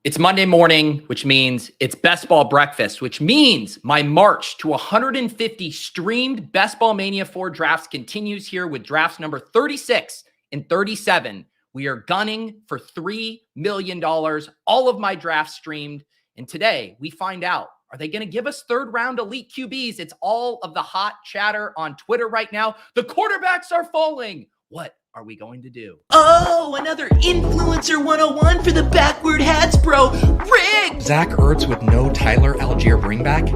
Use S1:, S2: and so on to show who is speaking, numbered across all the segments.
S1: It's Monday morning, which means it's Best Ball Breakfast, which means my march to 150 streamed Best Ball Mania 4 drafts continues here with drafts number 36 and 37. We are gunning for $3 million, all of my drafts streamed. And today we find out, are they going to give us third round elite QBs? It's all of the hot chatter on Twitter right now. The quarterbacks are falling. What are we going to do?
S2: Oh, another Influencer 101 for the backward hats, bro. Rigged!
S3: Zach Ertz with no Tyler Algier bringback?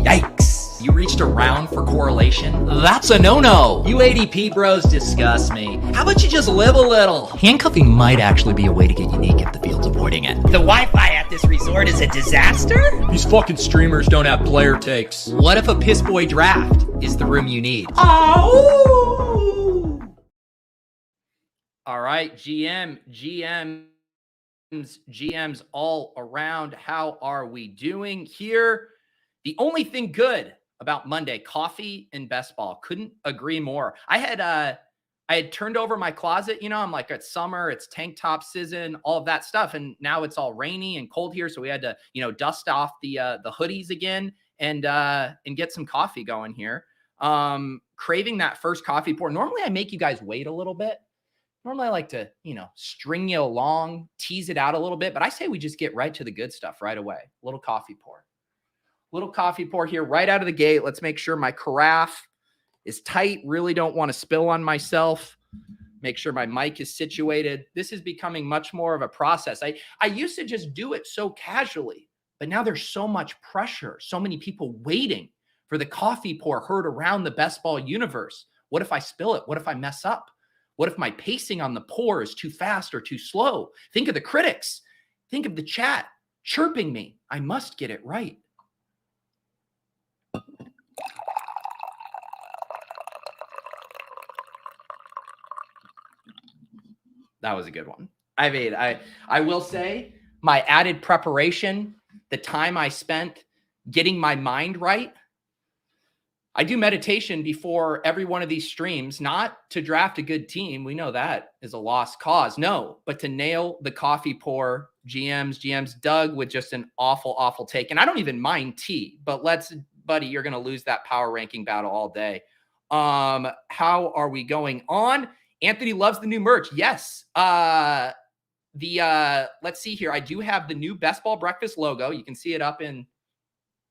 S3: Yikes.
S1: You reached around for correlation?
S2: That's a no-no.
S1: You ADP bros disgust me. How about you just live a little?
S2: Handcuffing might actually be a way to get unique if the field's avoiding it.
S4: The Wi-Fi at this resort is a disaster?
S1: These fucking streamers don't have player takes. What if a piss boy draft is the room you need?
S2: Oh!
S1: All right, GMs all around. How are we doing here? The only thing good about Monday, coffee and best ball. Couldn't agree more. I had turned over my closet. You know, I'm like, it's summer, it's tank top season, all of that stuff. And now it's all rainy and cold here. So we had to, dust off the hoodies again and get some coffee going here. Craving that first coffee pour. Normally I make you guys wait a little bit. Normally I like to, string you along, tease it out a little bit, but I say we just get right to the good stuff right away. Little coffee pour here right out of the gate. Let's make sure my carafe is tight. Really don't want to spill on myself. Make sure my mic is situated. This is becoming much more of a process. I used to just do it so casually, but now there's so much pressure, so many people waiting for the coffee pour heard around the best ball universe. What if I spill it? What if I mess up? What if my pacing on the pour is too fast or too slow? Think of the critics. Think of the chat chirping me. I must get it right. That was a good one. I mean, I will say my added preparation, the time I spent getting my mind right. I do meditation before every one of these streams, not to draft a good team. We know that is a lost cause. No, but to nail the coffee pour. GMs, Doug with just an awful take. And I don't even mind tea, but buddy, you're going to lose that power ranking battle all day. How are we going on? Anthony loves the new merch. Yes. Let's see here. I do have the new Best Ball Breakfast logo. You can see it up in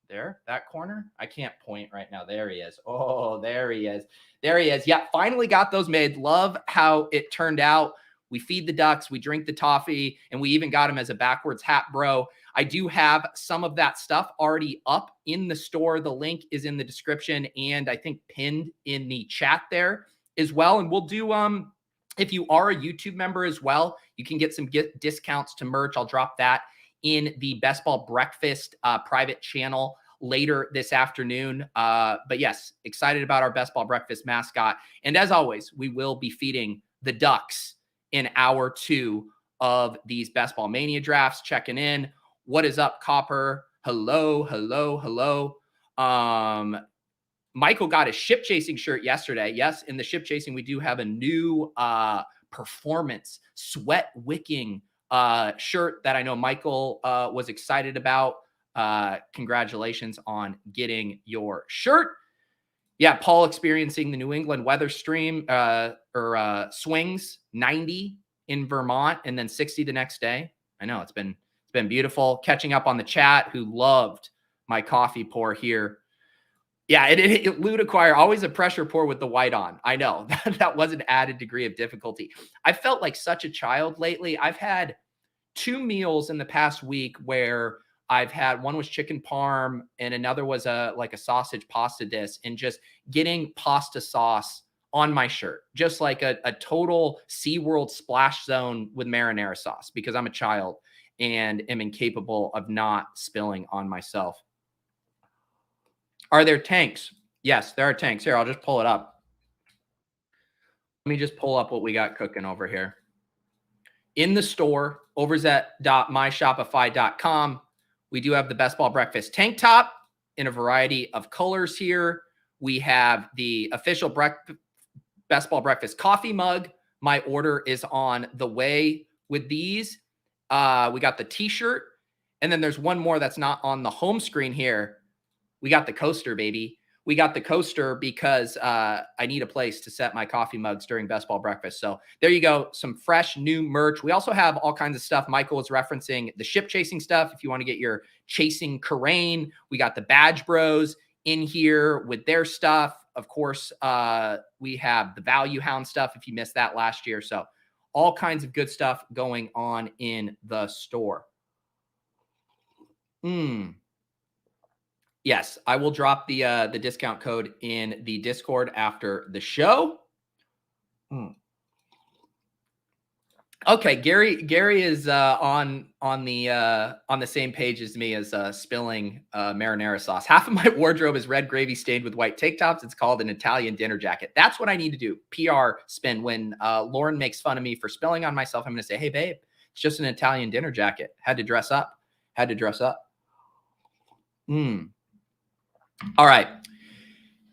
S1: there, that corner. I can't point right now. There he is. Oh, there he is. Yeah, finally got those made. Love how it turned out. We feed the ducks, we drink the toffee, and we even got him as a backwards hat, bro. I do have some of that stuff already up in the store. The link is in the description and I think pinned in the chat there as well. And we'll do, if you are a YouTube member as well, you can get some discounts to merch. I'll drop that in the Best Ball Breakfast private channel later this afternoon. But yes, excited about our Best Ball Breakfast mascot. And as always, we will be feeding the ducks in hour 2 of these Best Ball Mania drafts. Checking in. What is up, Copper? Hello. Michael got a ship chasing shirt yesterday. Yes, in the ship chasing, we do have a new performance sweat wicking shirt that I know Michael was excited about. Congratulations on getting your shirt. Yeah, Paul experiencing the New England weather stream swings, 90 in Vermont and then 60 the next day. I know it's been beautiful. Catching up on the chat who loved my coffee pour here. Yeah, it Ludiquire, always a pressure pour with the white on. I know that was an added degree of difficulty. I felt like such a child lately. I've had 2 meals in the past week where I've had, one was chicken parm and another was a sausage pasta dish, and just getting pasta sauce on my shirt, just like a total SeaWorld splash zone with marinara sauce, because I'm a child and am incapable of not spilling on myself. Are there tanks? Yes, there are tanks. Here, I'll just pull it up. Let me just pull up what we got cooking over here. In the store, over at myshopify.com, we do have the Best Ball Breakfast tank top in a variety of colors here. We have the official Best Ball Breakfast coffee mug. My order is on the way with these. We got the t-shirt. And then there's one more that's not on the home screen here. We got the coaster, baby. We got the coaster because I need a place to set my coffee mugs during Best Ball Breakfast. So there you go. Some fresh new merch. We also have all kinds of stuff. Michael was referencing the ship chasing stuff. If you want to get your chasing Karain, we got the Badge Bros in here with their stuff. Of course, we have the Value Hound stuff if you missed that last year. So all kinds of good stuff going on in the store. Yes, I will drop the discount code in the Discord after the show. Okay, Gary is on the same page as me as spilling marinara sauce. Half of my wardrobe is red gravy stained with white tank tops. It's called an Italian dinner jacket. That's what I need to do. PR spin. When Lauren makes fun of me for spilling on myself, I'm going to say, "Hey, babe, it's just an Italian dinner jacket. Had to dress up. All right,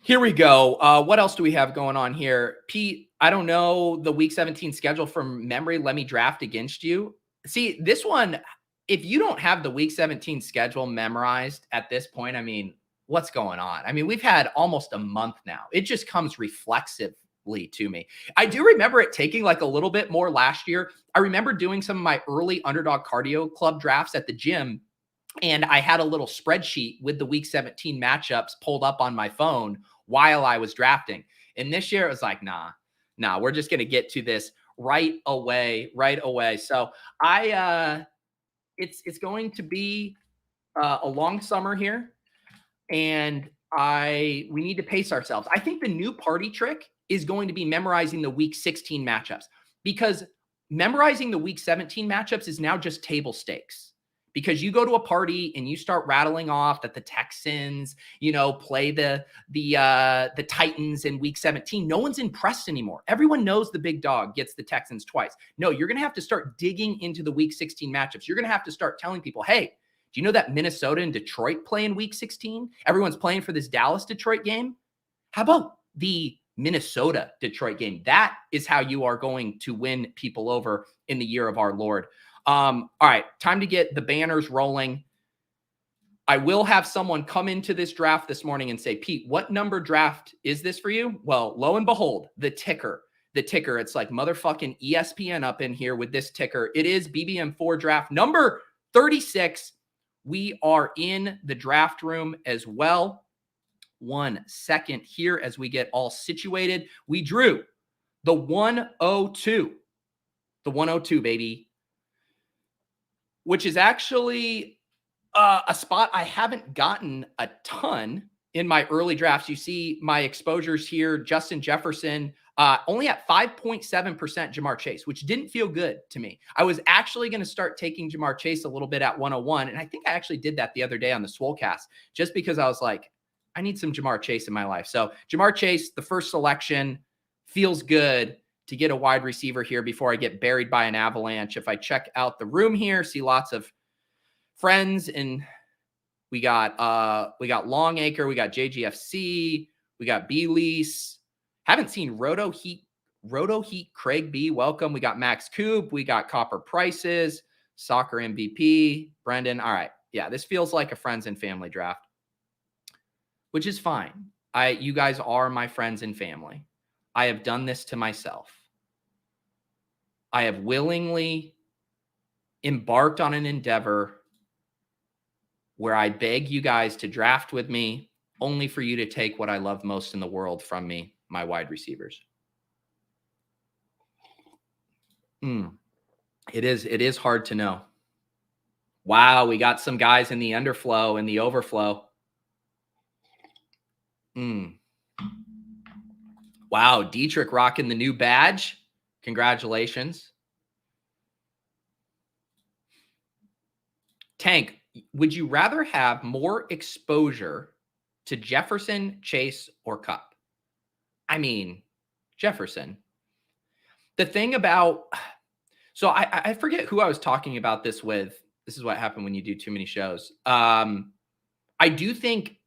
S1: here we go. What else do we have going on here? Pete, I don't know the week 17 schedule from memory. Let me draft against you. See, this one, if you don't have the week 17 schedule memorized at this point, I mean, what's going on? I mean, we've had almost a month now. It just comes reflexively to me. I do remember it taking like a little bit more last year. I remember doing some of my early Underdog Cardio Club drafts at the gym, and I had a little spreadsheet with the week 17 matchups pulled up on my phone while I was drafting. And this year it was like, nah, we're just going to get to this right away. So it's going to be a long summer here, and we need to pace ourselves. I think the new party trick is going to be memorizing the week 16 matchups, because memorizing the week 17 matchups is now just table stakes. Because you go to a party and you start rattling off that the Texans, play the Titans in week 17. No one's impressed anymore. Everyone knows the big dog gets the Texans twice. No, you're going to have to start digging into the week 16 matchups. You're going to have to start telling people, hey, do you know that Minnesota and Detroit play in week 16? Everyone's playing for this Dallas-Detroit game. How about the Minnesota-Detroit game? That is how you are going to win people over in the year of our Lord. All right, time to get the banners rolling. I will have someone come into this draft this morning and say, Pete, what number draft is this for you? Well, lo and behold, the ticker, it's like motherfucking ESPN up in here with this ticker. It is BBM4 draft number 36. We are in the draft room as well. 1 second here as we get all situated. We drew the 102, baby, which is actually a spot I haven't gotten a ton in my early drafts. You see my exposures here. Justin Jefferson, only at 5.7% Jamar Chase, which didn't feel good to me. I was actually going to start taking Jamar Chase a little bit at 101. And I think I actually did that the other day on the Swolecast, just because I was like, I need some Jamar Chase in my life. So Jamar Chase, the first selection, feels good to get a wide receiver here before I get buried by an avalanche. If I check out the room here, see lots of friends, and we got Longacre, we got JGFC, we got B-Lease. Haven't seen Roto Heat Craig B. Welcome. We got Max Coop, we got Copper Prices, Soccer MVP, Brendan. All right. Yeah, this feels like a friends and family draft, which is fine. You guys are my friends and family. I have done this to myself. I have willingly embarked on an endeavor where I beg you guys to draft with me, only for you to take what I love most in the world from me, my wide receivers. It is hard to know. Wow, we got some guys in the underflow and the overflow. Wow, Dietrich rocking the new badge. Congratulations. Tank, would you rather have more exposure to Jefferson, Chase, or Cup? I mean, Jefferson. The thing about, so I forget who I was talking about this with. This is what happened when you do too many shows. I do think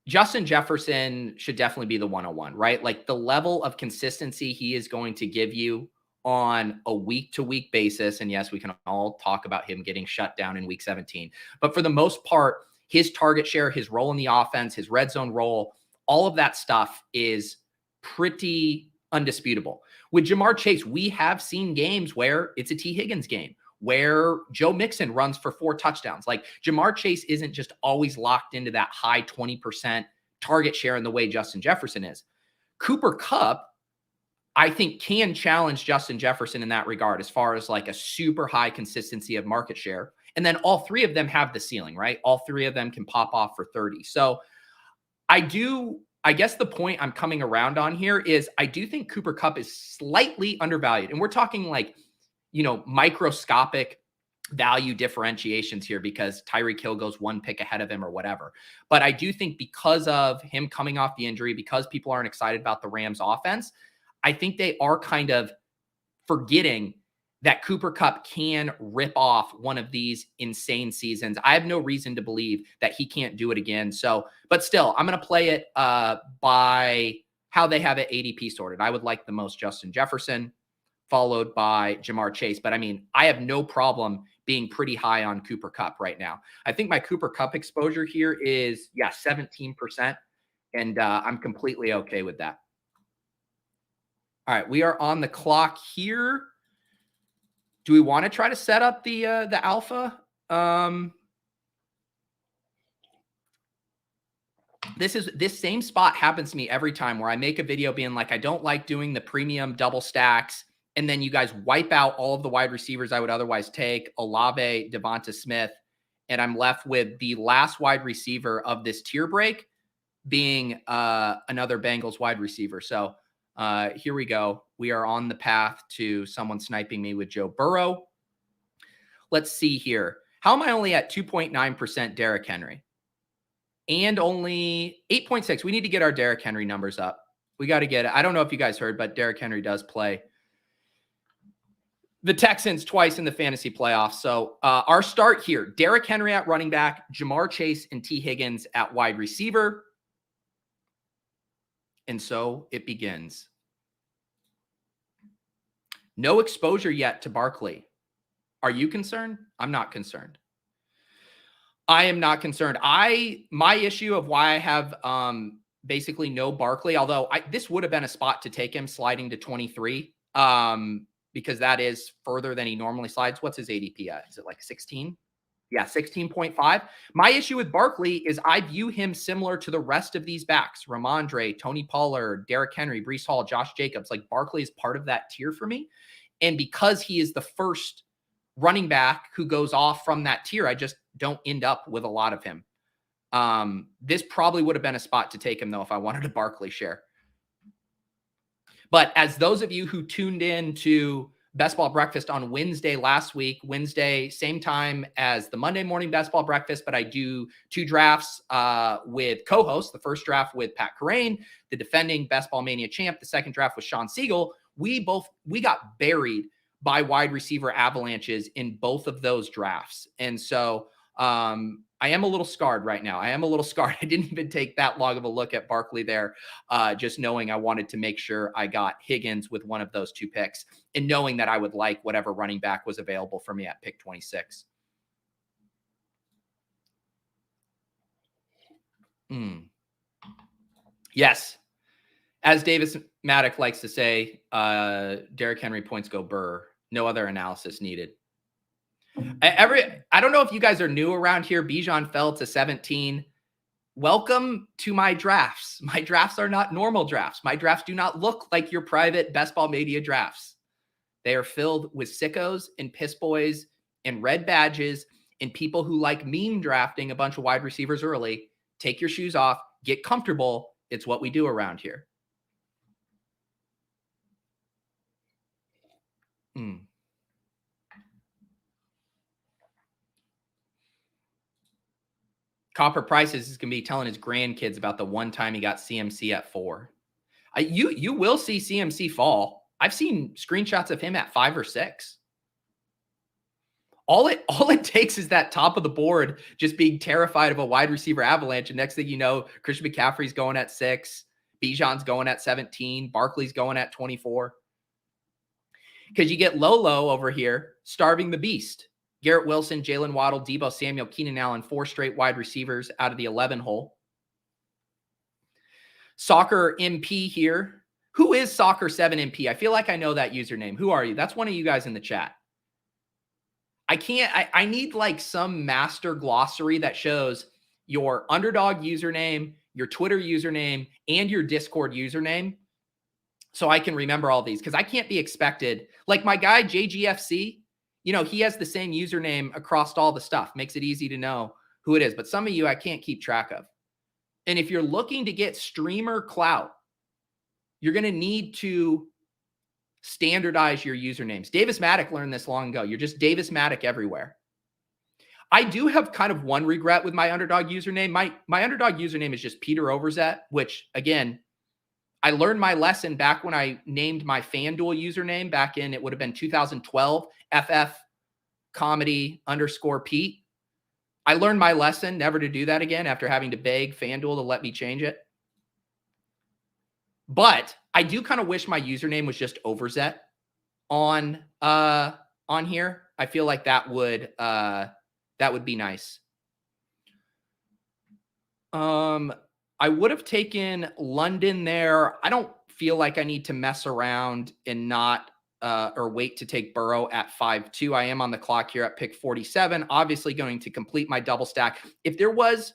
S1: Justin Jefferson should definitely be the 101, right? Like the level of consistency he is going to give you on a week-to-week basis. And yes, we can all talk about him getting shut down in week 17. But for the most part, his target share, his role in the offense, his red zone role, all of that stuff is pretty undisputable. With Jamar Chase, we have seen games where it's a T. Higgins game, where Joe Mixon runs for 4 touchdowns. Like, Jamar Chase isn't just always locked into that high 20% target share in the way Justin Jefferson is. Cooper Kupp, I think, can challenge Justin Jefferson in that regard as far as like a super high consistency of market share. And then all 3 of them have the ceiling, right? All 3 of them can pop off for 30. So I guess the point I'm coming around on here is I do think Cooper Kupp is slightly undervalued. And we're talking like, microscopic value differentiations here because Tyreek Hill goes 1 pick ahead of him or whatever. But I do think because of him coming off the injury, because people aren't excited about the Rams offense, I think they are kind of forgetting that Cooper Kupp can rip off one of these insane seasons. I have no reason to believe that he can't do it again. So, but still, I'm going to play it by how they have it ADP sorted. I would like the most Justin Jefferson, followed by Jamar Chase. But I mean, I have no problem being pretty high on Cooper Kupp right now. I think my Cooper Kupp exposure here is, 17%. And I'm completely okay with that. All right, we are on the clock here. Do we want to try to set up the alpha? This same spot happens to me every time where I make a video being like, I don't like doing the premium double stacks. And then you guys wipe out all of the wide receivers I would otherwise take, Olave, Devonta Smith, and I'm left with the last wide receiver of this tier break being another Bengals wide receiver. So here we go. We are on the path to someone sniping me with Joe Burrow. Let's see here. How am I only at 2.9% Derrick Henry? And only 8.6. We need to get our Derrick Henry numbers up. We got to get it. I don't know if you guys heard, but Derrick Henry does play the Texans twice in the fantasy playoffs. So our start here, Derrick Henry at running back, Jamar Chase and T. Higgins at wide receiver. And so it begins. No exposure yet to Barkley. Are you concerned? I'm not concerned. I am not concerned. My issue of why I have basically no Barkley, although this would have been a spot to take him sliding to 23. Because that is further than he normally slides. What's his ADP at? Is it like 16? Yeah, 16.5. My issue with Barkley is I view him similar to the rest of these backs. Ramondre, Tony Pollard, Derrick Henry, Breece Hall, Josh Jacobs. Like, Barkley is part of that tier for me. And because he is the first running back who goes off from that tier, I just don't end up with a lot of him. This probably would have been a spot to take him, though, if I wanted a Barkley share. But as those of you who tuned in to Best Ball Breakfast on Wednesday last week, Wednesday, same time as the Monday morning Best Ball Breakfast, but I do 2 drafts with co-hosts. The first draft with Pat Carrain, the defending Best Ball Mania champ. The second draft with Sean Siegel. We got buried by wide receiver avalanches in both of those drafts. And so I am a little scarred right now. I didn't even take that long of a look at Barkley there, just knowing I wanted to make sure I got Higgins with one of those 2 picks and knowing that I would like whatever running back was available for me at pick 26. Yes. As Davis Maddock likes to say, Derrick Henry points go Burr. No other analysis needed. I don't know if you guys are new around here. Bijan fell to 17. Welcome to my drafts. My drafts are not normal drafts. My drafts do not look like your private Best Ball Media drafts. They are filled with sickos and piss boys and red badges and people who like meme drafting a bunch of wide receivers early. Take your shoes off. Get comfortable. It's what we do around here. Copper Prices is going to be telling his grandkids about the one time he got CMC at 4. You will see CMC fall. I've seen screenshots of him at 5 or 6. All it takes is that top of the board just being terrified of a wide receiver avalanche. And next thing you know, Christian McCaffrey's going at 6. Bijan's going at 17. Barkley's going at 24. because you get Lolo over here starving the beast. Garrett Wilson, Jalen Waddle, Deebo Samuel, Keenan Allen, 4 straight wide receivers out of the 11 hole. Soccer MP here. Who is Soccer7MP? I feel like I know that username. Who are you? That's one of you guys in the chat. I need like some master glossary that shows your Underdog username, your Twitter username, and your Discord username, so I can remember all these, because I can't be expected. Like my guy JGFC, you know, he has the same username across all the stuff. Makes it easy to know who it is. But some of you I can't keep track of. And if you're looking to get streamer clout, you're going to need to standardize your usernames. Davis Maddock learned this long ago. You're just Davis Maddock everywhere. I do have kind of one regret with my Underdog username. My Underdog username is just Peter Overzet, which, again, I learned my lesson back when I named my FanDuel username back in, it would have been 2012, FF comedy _ Pete. I learned my lesson never to do that again after having to beg FanDuel to let me change it. But I do kind of wish my username was just Overzet on here. I feel like that would be nice. I would have taken London there. I don't feel like I need to mess around and not or wait to take Burrow at 5-2. I am on the clock here at pick 47. Obviously going to complete my double stack. If there was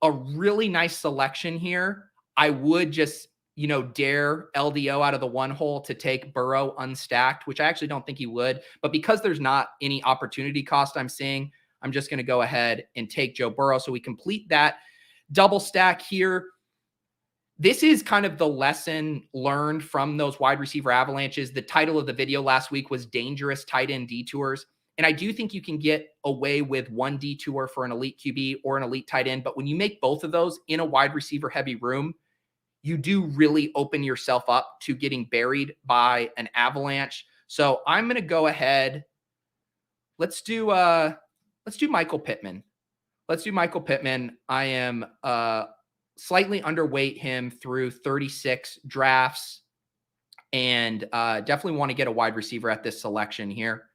S1: a really nice selection here, I would just, you know, dare LDO out of the 1 hole to take Burrow unstacked, which I actually don't think he would. But because there's not any opportunity cost I'm seeing, I'm just going to go ahead and take Joe Burrow. So we complete that double stack here. This is kind of the lesson learned from those wide receiver avalanches. The title of the video last week was Dangerous Tight End Detours. And I do think you can get away with 1 detour for an elite QB or an elite tight end. But when you make both of those in a wide receiver heavy room, you do really open yourself up to getting buried by an avalanche. So I'm going to go ahead. Let's do Michael Pittman. Let's do Michael Pittman. I am slightly underweight him through 36 drafts, and definitely want to get a wide receiver at this selection here.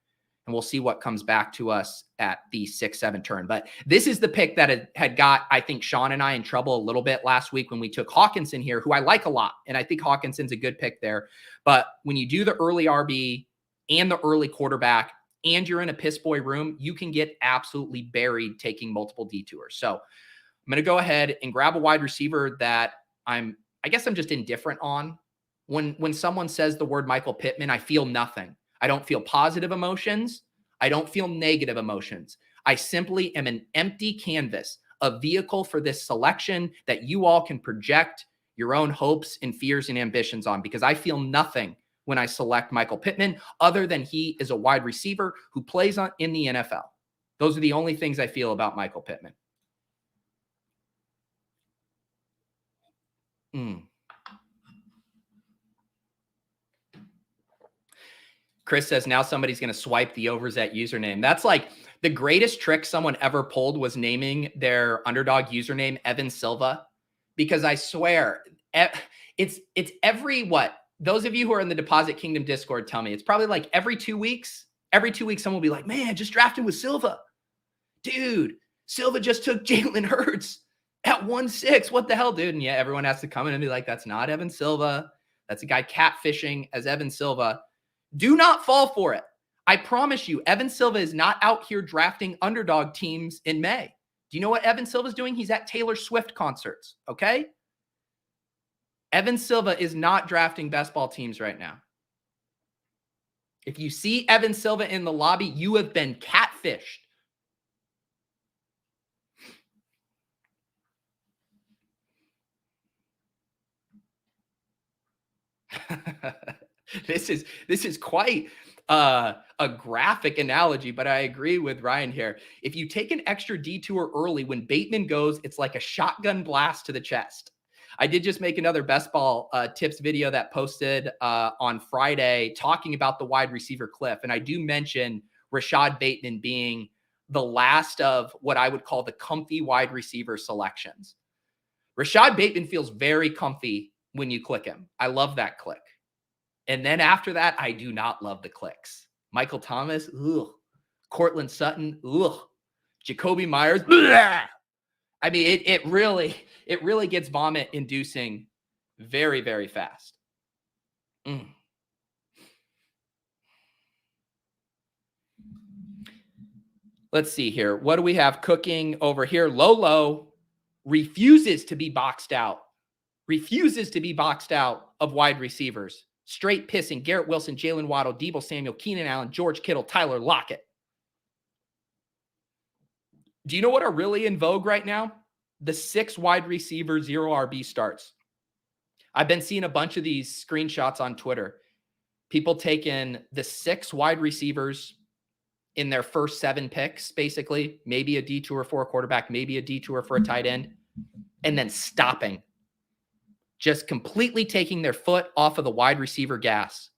S1: And we'll see what comes back to us at the 6-7 turn. But this is the pick that had got, I think, Sean and I in trouble a little bit last week when we took Hawkinson here, who I like a lot. And I think Hawkinson's a good pick there. But when you do the early RB and the early quarterback, and you're in a piss boy room, you can get absolutely buried taking multiple detours. So I'm going to go ahead and grab a wide receiver that I guess I'm just indifferent on. When someone says the word Michael Pittman, I feel nothing. I don't feel positive emotions. I don't feel negative emotions. I simply am an empty canvas, a vehicle for this selection that you all can project your own hopes and fears and ambitions on, because I feel nothing when I select Michael Pittman, other than he is a wide receiver who plays in the NFL. Those are the only things I feel about Michael Pittman. Chris says now somebody's going to swipe the Overzet username. That's like the greatest trick someone ever pulled, was naming their Underdog username Evan Silva, because I swear it's every what? Those of you who are in the Deposit Kingdom Discord tell me it's probably like every 2 weeks. Every 2 weeks, someone will be like, man, just drafted with Silva. Dude, Silva just took Jalen Hurts at 1-6. What the hell, dude? And yeah, everyone has to come in and be like, that's not Evan Silva. That's a guy catfishing as Evan Silva. Do not fall for it. I promise you, Evan Silva is not out here drafting underdog teams in May. Do you know what Evan Silva is doing? He's at Taylor Swift concerts, okay? Evan Silva is not drafting best ball teams right now. If you see Evan Silva in the lobby, you have been catfished. This is quite a graphic analogy, but I agree with Ryan here. If you take an extra detour early, when Bateman goes, it's like a shotgun blast to the chest. I did just make another best ball tips video that posted on Friday talking about the wide receiver cliff. And I do mention Rashod Bateman being the last of what I would call the comfy wide receiver selections. Rashod Bateman feels very comfy when you click him. I love that click. And then after that, I do not love the clicks. Michael Thomas, ugh. Cortland Sutton, ugh. Jacoby Myers, bleh. I mean, it really gets vomit inducing very, very fast. Let's see here. What do we have cooking over here? Lolo refuses to be boxed out. Refuses to be boxed out of wide receivers. Straight pissing. Garrett Wilson, Jalen Waddle, Deebo Samuel, Keenan Allen, George Kittle, Tyler Lockett. Do you know what are really in vogue right now? The 6 wide receiver, 0 RB starts. I've been seeing a bunch of these screenshots on Twitter. People taking the 6 wide receivers in their first 7 picks, basically. Maybe a detour for a quarterback, maybe a detour for a tight end, and then stopping. Just completely taking their foot off of the wide receiver gas.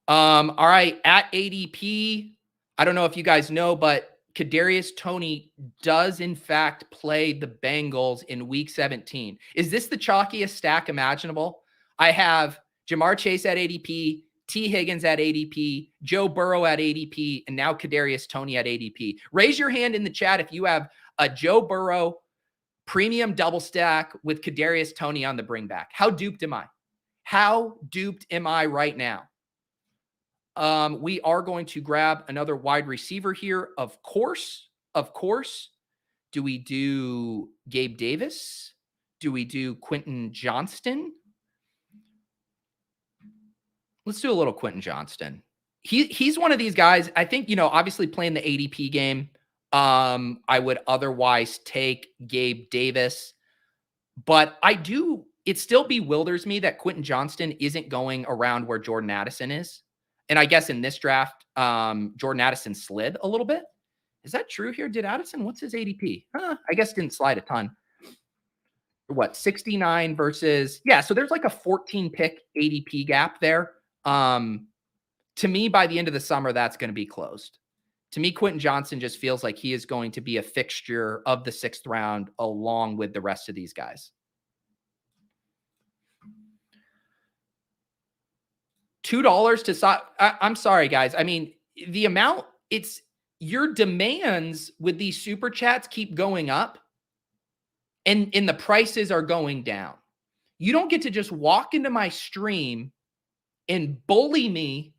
S1: All right, at ADP, I don't know if you guys know, but Kadarius Toney does in fact play the Bengals in week 17. Is this the chalkiest stack imaginable? I have Jamar Chase at ADP, T. Higgins at ADP, Joe Burrow at ADP, and now Kadarius Toney at ADP. Raise your hand in the chat if you have a Joe Burrow premium double stack with Kadarius Toney on the bring back. How duped am I? How duped am I right now? We are going to grab another wide receiver here. Of course. Do we do Gabe Davis? Do we do Quentin Johnston? Let's do a little Quentin Johnston. He's one of these guys, I think, obviously playing the ADP game. I would otherwise take Gabe Davis, but it still bewilders me that Quentin Johnston isn't going around where Jordan Addison is. And I guess in this draft, Jordan Addison slid a little bit. Is that true here? Did Addison, what's his ADP? I guess didn't slide a ton. What, 69 versus, yeah, so there's like a 14 pick ADP gap there. To me, by the end of the summer, that's going to be closed. To me, Quentin Johnston just feels like he is going to be a fixture of the 6th round along with the rest of these guys. $2 to I'm sorry, guys. I mean, the amount, your demands with these super chats keep going up and the prices are going down. You don't get to just walk into my stream and bully me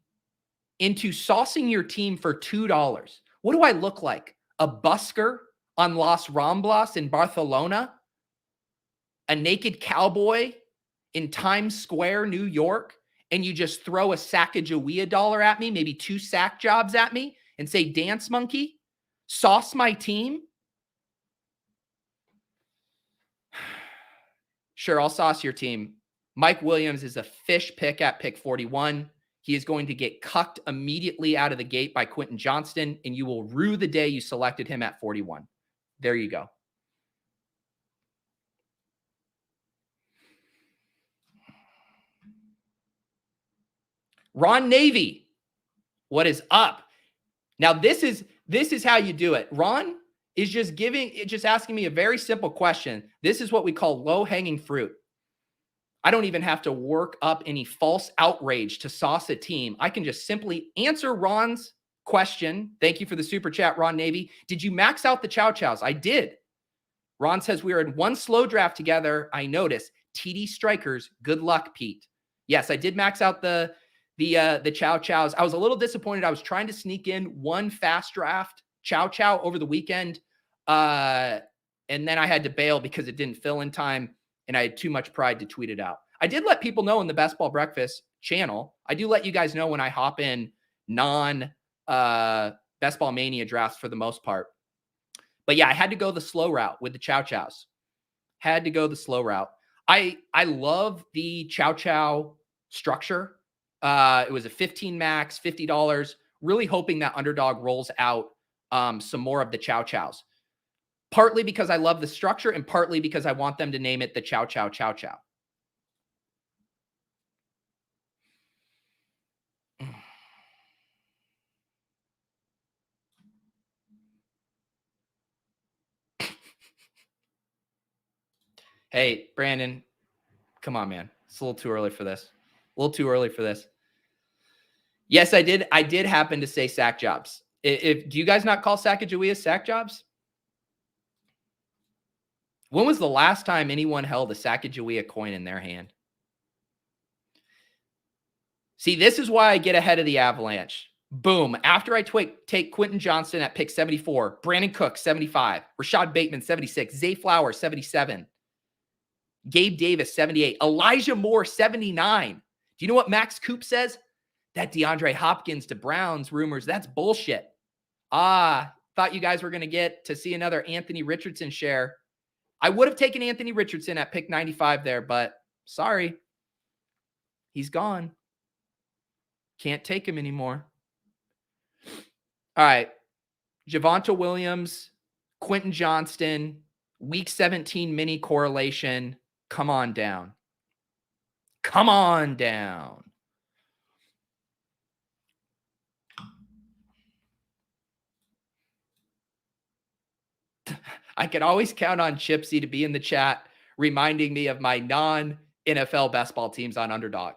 S1: into saucing your team for $2. What do I look like? A busker on Los Ramblas in Barcelona? A naked cowboy in Times Square, New York? And you just throw a Sacagawea dollar at me, maybe 2 sack jobs at me, and say, dance monkey, sauce my team? Sure, I'll sauce your team. Mike Williams is a fish pick at pick 41. He is going to get cucked immediately out of the gate by Quentin Johnston, and you will rue the day you selected him at 41. There you go. Ron Navy, what is up? Now, this is how you do it. Ron is just asking me a very simple question. This is what we call low-hanging fruit. I don't even have to work up any false outrage to sauce a team. I can just simply answer Ron's question. Thank you for the super chat, Ron Navy. Did you max out the Chow Chows? I did. Ron says we were in one slow draft together. I noticed. TD Strikers. Good luck, Pete. Yes, I did max out the Chow Chows. I was a little disappointed. I was trying to sneak in one fast draft Chow Chow over the weekend. And then I had to bail because it didn't fill in time. And I had too much pride to tweet it out. I did let people know in the Best Ball Breakfast channel. I do let you guys know when I hop in Best Ball Mania drafts for the most part. But yeah, I had to go the slow route with the Chow Chows. Had to go the slow route. I love the Chow Chow structure. It was a 15 max, $50. Really hoping that Underdog rolls out some more of the Chow Chows. Partly because I love the structure and partly because I want them to name it the Chow Chow Chow Chow. Hey, Brandon, come on, man. It's a little too early for this. A little too early for this. Yes, I did. I did happen to say sack jobs. Do you guys not call Sackreligious sack jobs? When was the last time anyone held a Sackreligious coin in their hand? See, this is why I get ahead of the Avalanche. Boom. After I take Quentin Johnston at pick 74, Brandon Cook, 75, Rashod Bateman, 76, Zay Flowers, 77, Gabe Davis, 78, Elijah Moore, 79. Do you know what Max Coop says? That DeAndre Hopkins to Browns rumors, that's bullshit. Thought you guys were going to get to see another Anthony Richardson share. I would have taken Anthony Richardson at pick 95 there, but sorry. He's gone. Can't take him anymore. All right. Javonte Williams, Quentin Johnston, week 17 mini correlation. Come on down. Come on down. I can always count on Chipsy to be in the chat, reminding me of my non-NFL best ball teams on Underdog.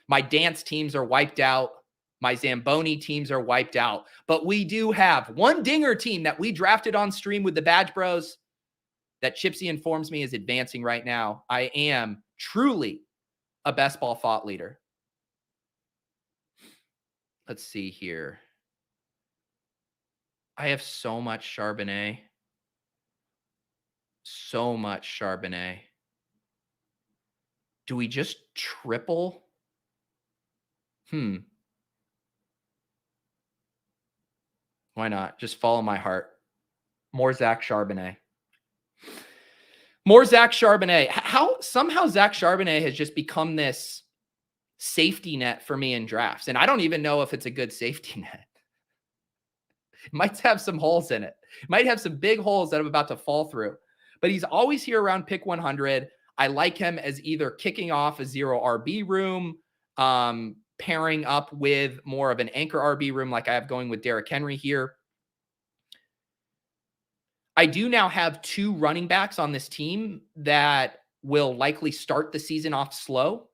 S1: My dance teams are wiped out. My Zamboni teams are wiped out. But we do have one dinger team that we drafted on stream with the Badge Bros that Chipsy informs me is advancing right now. I am truly a best ball thought leader. Let's see here. I have so much Charbonnet. So much Charbonnet. Do we just triple? Why not? Just follow my heart. More Zach Charbonnet. More Zach Charbonnet. Somehow Zach Charbonnet has just become this safety net for me in drafts. And I don't even know if it's a good safety net. It might have some holes in it. It might have some big holes that I'm about to fall through. But he's always here around pick 100. I like him as either kicking off a 0 RB room, pairing up with more of an anchor RB room like I have going with Derrick Henry here. I do now have 2 running backs on this team that will likely start the season off slow.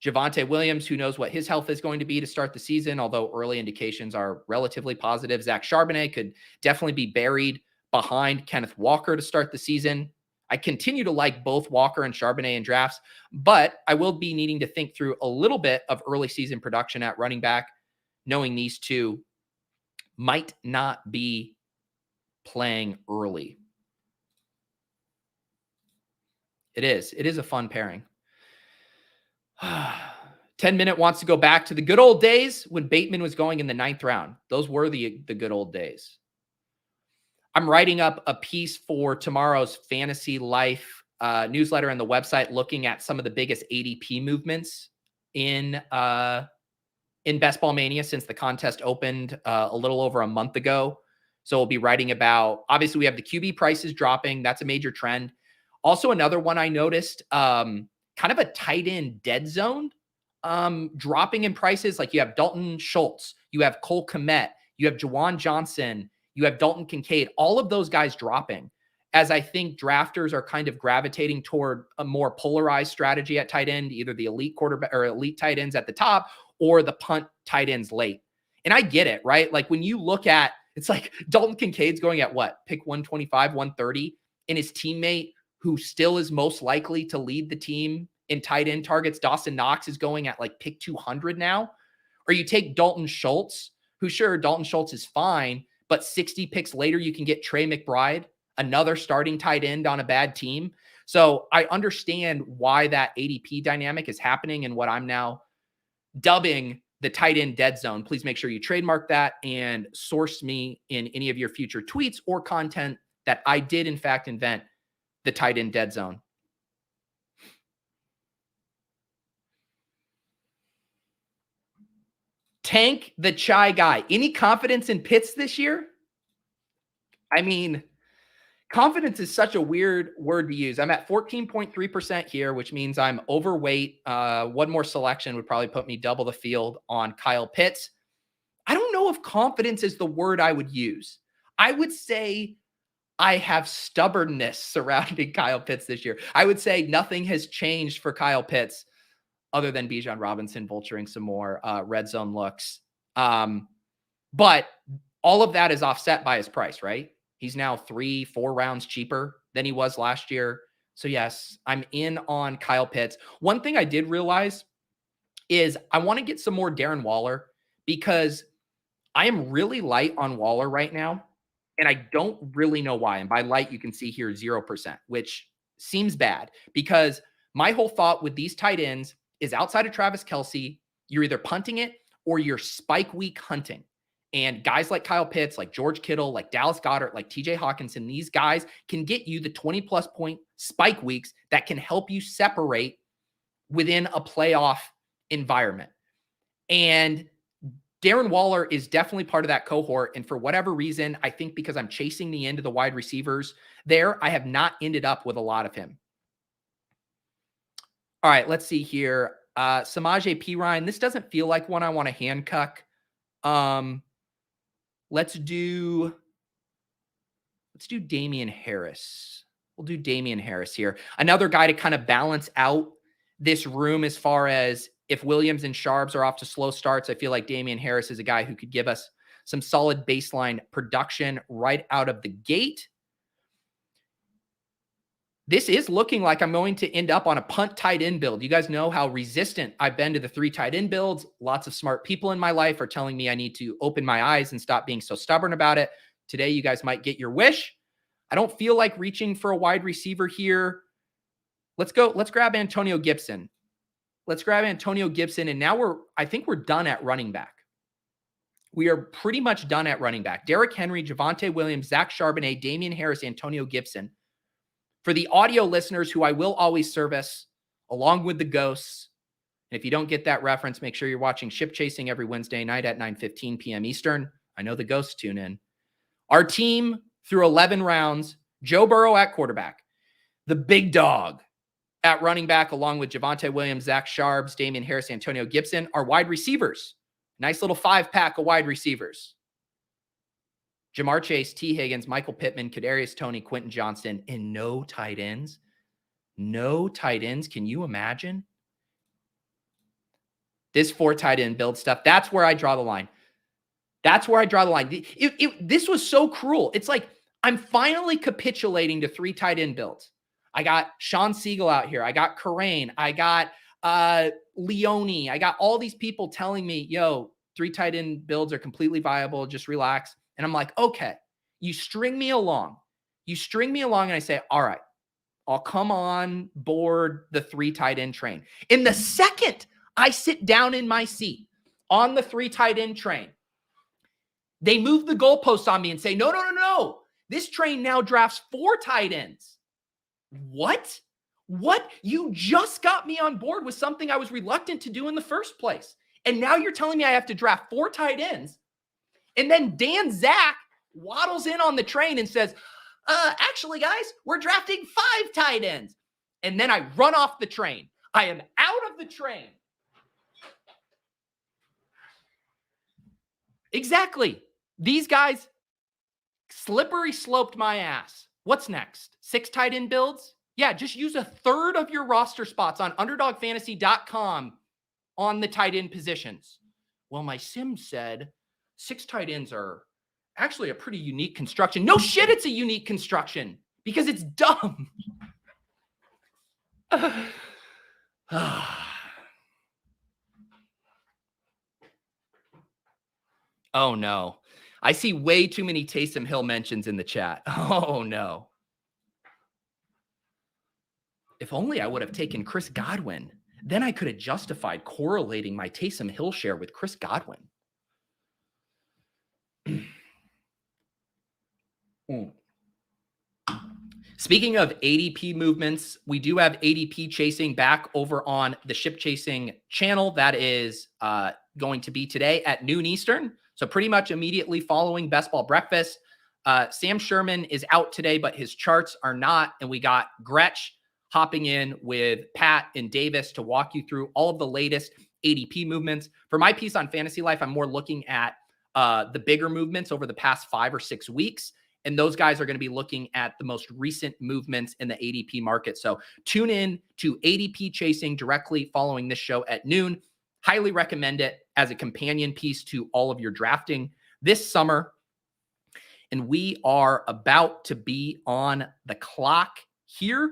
S1: Javonte Williams, who knows what his health is going to be to start the season, although early indications are relatively positive. Zach Charbonnet could definitely be buried behind Kenneth Walker to start the season. I continue to like both Walker and Charbonnet in drafts, but I will be needing to think through a little bit of early season production at running back, knowing these two might not be playing early. It is a fun pairing. 10-minute wants to go back to the good old days when Bateman was going in the 9th round. Those were the good old days. I'm writing up a piece for tomorrow's Fantasy Life newsletter and the website, looking at some of the biggest ADP movements in Best Ball Mania since the contest opened a little over a month ago. So we'll be writing about, obviously we have the QB prices dropping. That's a major trend. Also another one I noticed, kind of a tight end dead zone dropping in prices. Like you have Dalton Schultz, you have Cole Kmet, you have Juwan Johnson, you have Dalton Kincaid, all of those guys dropping, as I think drafters are kind of gravitating toward a more polarized strategy at tight end, either the elite quarterback or elite tight ends at the top or the punt tight ends late. And I get it, right? Like when you look at, it's like Dalton Kincaid's going at what? Pick 125, 130, and his teammate who still is most likely to lead the team in tight end targets, Dawson Knox, is going at like pick 200 now. Or you take Dalton Schultz, who sure, Dalton Schultz is fine, but 60 picks later, you can get Trey McBride, another starting tight end on a bad team. So I understand why that ADP dynamic is happening and what I'm now dubbing the tight end dead zone. Please make sure you trademark that and source me in any of your future tweets or content that I did in fact invent the tight end dead zone. Tank the Chai guy. Any confidence in Pitts this year? I mean, confidence is such a weird word to use. I'm at 14.3% here, which means I'm overweight. One more selection would probably put me double the field on Kyle Pitts. I don't know if confidence is the word I would use. I would say I have stubbornness surrounding Kyle Pitts this year. I would say nothing has changed for Kyle Pitts other than Bijan Robinson vulturing some more red zone looks. But all of that is offset by his price, right? He's now 3-4 rounds cheaper than he was last year. So yes, I'm in on Kyle Pitts. One thing I did realize is I want to get some more Darren Waller because I am really light on Waller right now. And I don't really know why. And by light, you can see here 0%, which seems bad because my whole thought with these tight ends is outside of Travis Kelce, you're either punting it or you're spike week hunting. And guys like Kyle Pitts, like George Kittle, like Dallas Goedert, like TJ Hawkinson, these guys can get you the 20+ point spike weeks that can help you separate within a playoff environment. And Darren Waller is definitely part of that cohort. And for whatever reason, I think because I'm chasing the end of the wide receivers there, I have not ended up with a lot of him. All right, let's see here. Samaje Perine. This doesn't feel like one I want to handcuff. Let's do Damian Harris. We'll do Damian Harris here. Another guy to kind of balance out this room as far as if Williams and Sharps are off to slow starts. I feel like Damian Harris is a guy who could give us some solid baseline production right out of the gate. This is looking like I'm going to end up on a punt tight end build. You guys know how resistant I've been to the 3 tight end builds. Lots of smart people in my life are telling me I need to open my eyes and stop being so stubborn about it. Today, you guys might get your wish. I don't feel like reaching for a wide receiver here. Let's grab Antonio Gibson. And now I think we're done at running back. We are pretty much done at running back. Derrick Henry, Javonte Williams, Zach Charbonnet, Damian Harris, Antonio Gibson. For the audio listeners who I will always service along with the ghosts. And if you don't get that reference, make sure you're watching Ship Chasing every Wednesday night at 9:15 p.m. Eastern. I know the ghosts tune in. Our team through 11 rounds, Joe Burrow at quarterback, the big dog at running back, along with Javonte Williams, Zach Charbs, Damian Harris, Antonio Gibson, are wide receivers. Nice little 5-pack of wide receivers. Jamar Chase, T. Higgins, Michael Pittman, Kadarius Toney, Quentin Johnston, and no tight ends. No tight ends. Can you imagine? This 4 tight end build stuff, that's where I draw the line. This was so cruel. It's like I'm finally capitulating to 3 tight end builds. I got Sean Siegel out here. I got Karain. I got Leone. I got all these people telling me, yo, 3 tight end builds are completely viable. Just relax. And I'm like, okay, you string me along. And I say, all right, I'll come on board the 3 tight end train. In the second I sit down in my seat on the 3 tight end train, they move the goalposts on me and say, no. This train now drafts 4 tight ends. What? You just got me on board with something I was reluctant to do in the first place. And now you're telling me I have to draft 4 tight ends. And then Dan Zach waddles in on the train and says, actually, guys, we're drafting 5 tight ends. And then I run off the train. I am out of the train. Exactly. These guys slippery sloped my ass. What's next? 6 tight end builds? Yeah, just use a third of your roster spots on underdogfantasy.com on the tight end positions. Well, my sim said 6 tight ends are actually a pretty unique construction. No shit, it's a unique construction because it's dumb. Oh, no. I see way too many Taysom Hill mentions in the chat. Oh, no. If only I would have taken Chris Godwin. Then I could have justified correlating my Taysom Hill share with Chris Godwin. Speaking of ADP movements, we do have ADP chasing back over on the Ship Chasing channel. That is going to be today at noon Eastern. So pretty much immediately following Best Ball Breakfast. Sam Sherman is out today, but his charts are not. And we got Gretsch hopping in with Pat and Davis to walk you through all of the latest ADP movements. For my piece on Fantasy Life, I'm more looking at the bigger movements over the past 5 or 6 weeks. And those guys are going to be looking at the most recent movements in the ADP market. So tune in to ADP Chasing directly following this show at noon. Highly recommend it as a companion piece to all of your drafting this summer. And we are about to be on the clock here.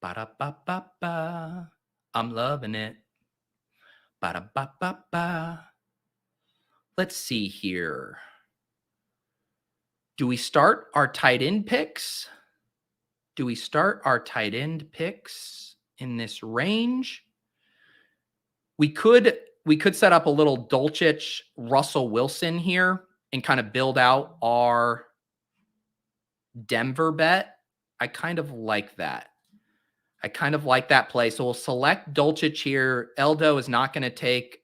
S1: Ba-da-ba-ba-ba. I'm loving it. Ba-da-ba-ba-ba. Let's see here. Do we start our tight end picks? Do we start our tight end picks in this range? We could set up a little Dulcich, Russell Wilson here and kind of build out our Denver bet. I kind of like that. I kind of like that play. So we'll select Dulcich here. Eldo is not going to take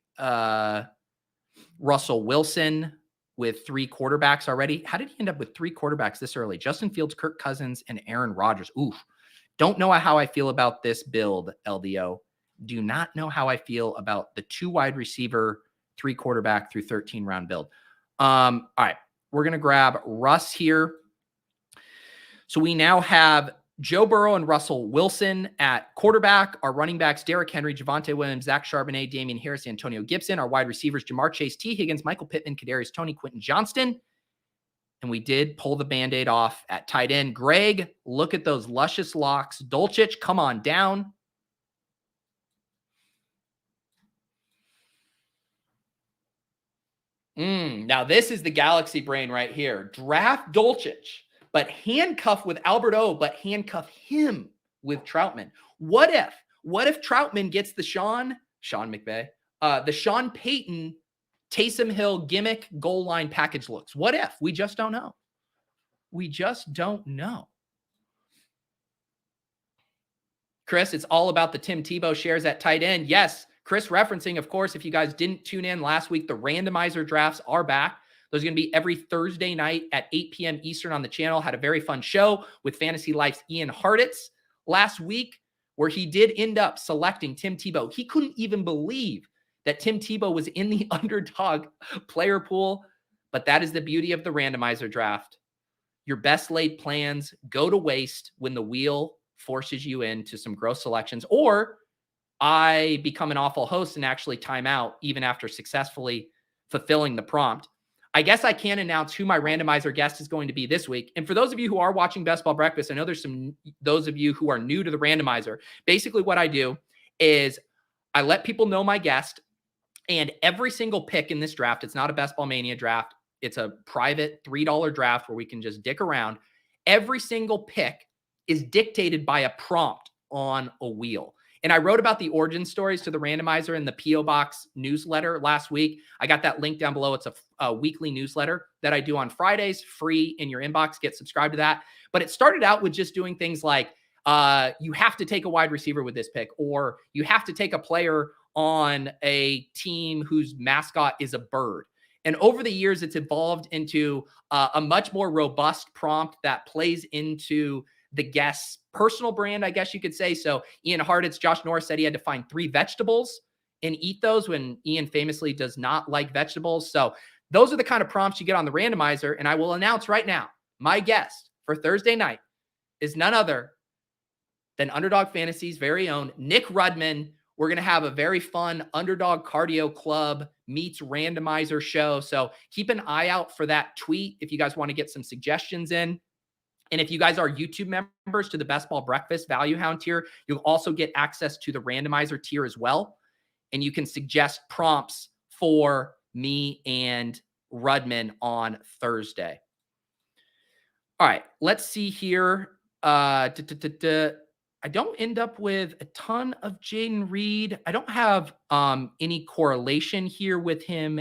S1: Russell Wilson with 3 quarterbacks already. How did he end up with 3 quarterbacks this early? Justin Fields, Kirk Cousins, and Aaron Rodgers. Oof. Don't know how I feel about this build, LDO. Do not know how I feel about the 2 wide receiver, 3 quarterback through 13 round build. All right. We're going to grab Russ here. So we now have Joe Burrow and Russell Wilson at quarterback. Our running backs, Derrick Henry, Javonte Williams, Zach Charbonnet, Damian Harris, Antonio Gibson. Our wide receivers, Jamar Chase, T. Higgins, Michael Pittman, Kadarius Toney, Quentin Johnston. And we did pull the Band-Aid off at tight end. Greg, look at those luscious locks. Dulcich, come on down. Now this is the galaxy brain right here. Draft Dulcich, but handcuff with Albert O, but handcuff him with Troutman. What if Troutman gets the Sean McVay, the Sean Payton, Taysom Hill gimmick goal line package looks? What if? We just don't know. We just don't know. Chris, it's all about the Tim Tebow shares at tight end. Yes, Chris referencing, of course, if you guys didn't tune in last week, the randomizer drafts are back. Those are going to be every Thursday night at 8 p.m. Eastern on the channel. Had a very fun show with Fantasy Life's Ian Hartitz last week, where he did end up selecting Tim Tebow. He couldn't even believe that Tim Tebow was in the Underdog player pool, but that is the beauty of the randomizer draft. Your best laid plans go to waste when the wheel forces you into some gross selections, or I become an awful host and actually time out even after successfully fulfilling the prompt. I guess I can announce who my randomizer guest is going to be this week. And for those of you who are watching Best Ball Breakfast, I know there's those of you who are new to the randomizer. Basically what I do is I let people know my guest, and every single pick in this draft, it's not a Best Ball Mania draft. It's a private $3 draft where we can just dick around. Every single pick is dictated by a prompt on a wheel. And I wrote about the origin stories to the randomizer in the P.O. Box newsletter last week. I got that link down below. It's a weekly newsletter that I do on Fridays, free in your inbox. Get subscribed to that. But it started out with just doing things like you have to take a wide receiver with this pick, or you have to take a player on a team whose mascot is a bird. And over the years, it's evolved into a much more robust prompt that plays into the guest's personal brand, I guess you could say. So Ian Hartitz, Josh Norris said he had to find 3 vegetables and eat those, when Ian famously does not like vegetables. So those are the kind of prompts you get on the randomizer. And I will announce right now, my guest for Thursday night is none other than Underdog Fantasy's very own Nick Rudman. We're going to have a very fun Underdog Cardio Club meets randomizer show. So keep an eye out for that tweet if you guys want to get some suggestions in. And if you guys are YouTube members to the Best Ball Breakfast Value Hound tier, you'll also get access to the randomizer tier as well. And you can suggest prompts for me and Rudman on Thursday. All right, let's see here. I don't end up with a ton of Jaden Reed. I don't have any correlation here with him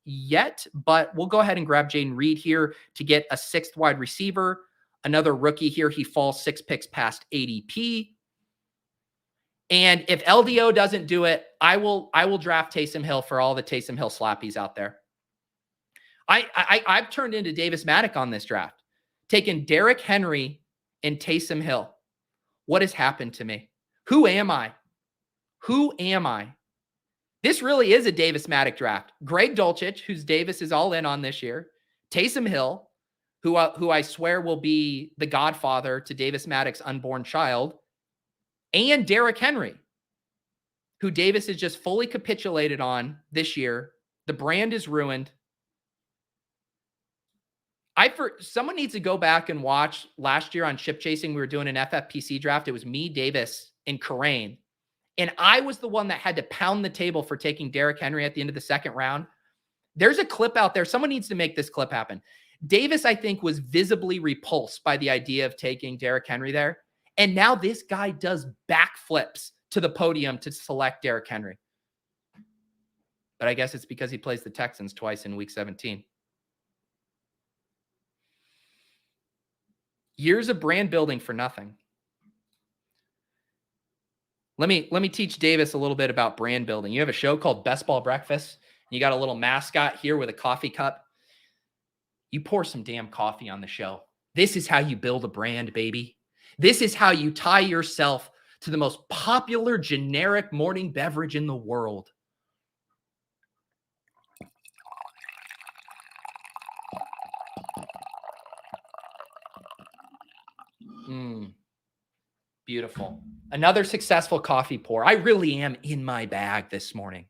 S1: yet, but we'll go ahead and grab Jaden Reed here to get a 6th wide receiver. Another rookie here. He falls 6 picks past ADP. And if LDO doesn't do it, I will draft Taysom Hill for all the Taysom Hill slappies out there. I've turned into Davis Maddock on this draft, taken Derrick Henry and Taysom Hill. What has happened to me? Who am I? Who am I? This really is a Davis-Matic draft. Greg Dulcich, who's Davis is all in on this year. Taysom Hill, who I swear will be the godfather to Davis-Matic's unborn child. And Derrick Henry, who Davis is just fully capitulated on this year. The brand is ruined. Someone needs to go back and watch last year on Ship Chasing. We were doing an FFPC draft. It was me, Davis, and Karain. And I was the one that had to pound the table for taking Derrick Henry at the end of the second round. There's a clip out there. Someone needs to make this clip happen. Davis, I think, was visibly repulsed by the idea of taking Derrick Henry there. And now this guy does backflips to the podium to select Derrick Henry. But I guess it's because he plays the Texans twice in week 17. Years of brand building for nothing. Let me teach Davis a little bit about brand building. You have a show called Best Ball Breakfast. You got a little mascot here with a coffee cup. You pour some damn coffee on the show. This is how you build a brand, baby. This is how you tie yourself to the most popular generic morning beverage in the world. Beautiful. Another successful coffee pour. I really am in my bag this morning.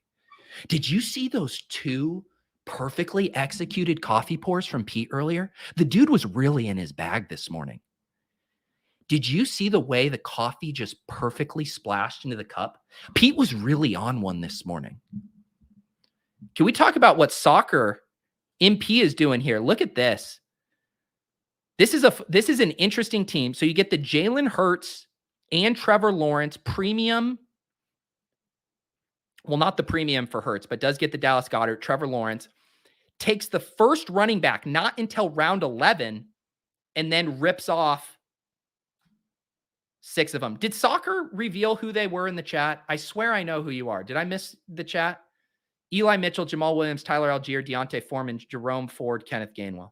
S1: Did you see those two perfectly executed coffee pours from Pete earlier? The dude was really in his bag this morning. Did you see the way the coffee just perfectly splashed into the cup? Pete was really on one this morning. Can we talk about what soccer MP is doing here? Look at this. This is an interesting team. So you get the Jalen Hurts and Trevor Lawrence premium. Well, not the premium for Hurts, but does get the Dallas Goedert. Trevor Lawrence takes the first running back, not until round 11, and then rips off 6 of them. Did soccer reveal who they were in the chat? I swear I know who you are. Did I miss the chat? Eli Mitchell, Jamal Williams, Tyler Algier, Deontay Foreman, Jerome Ford, Kenneth Gainwell.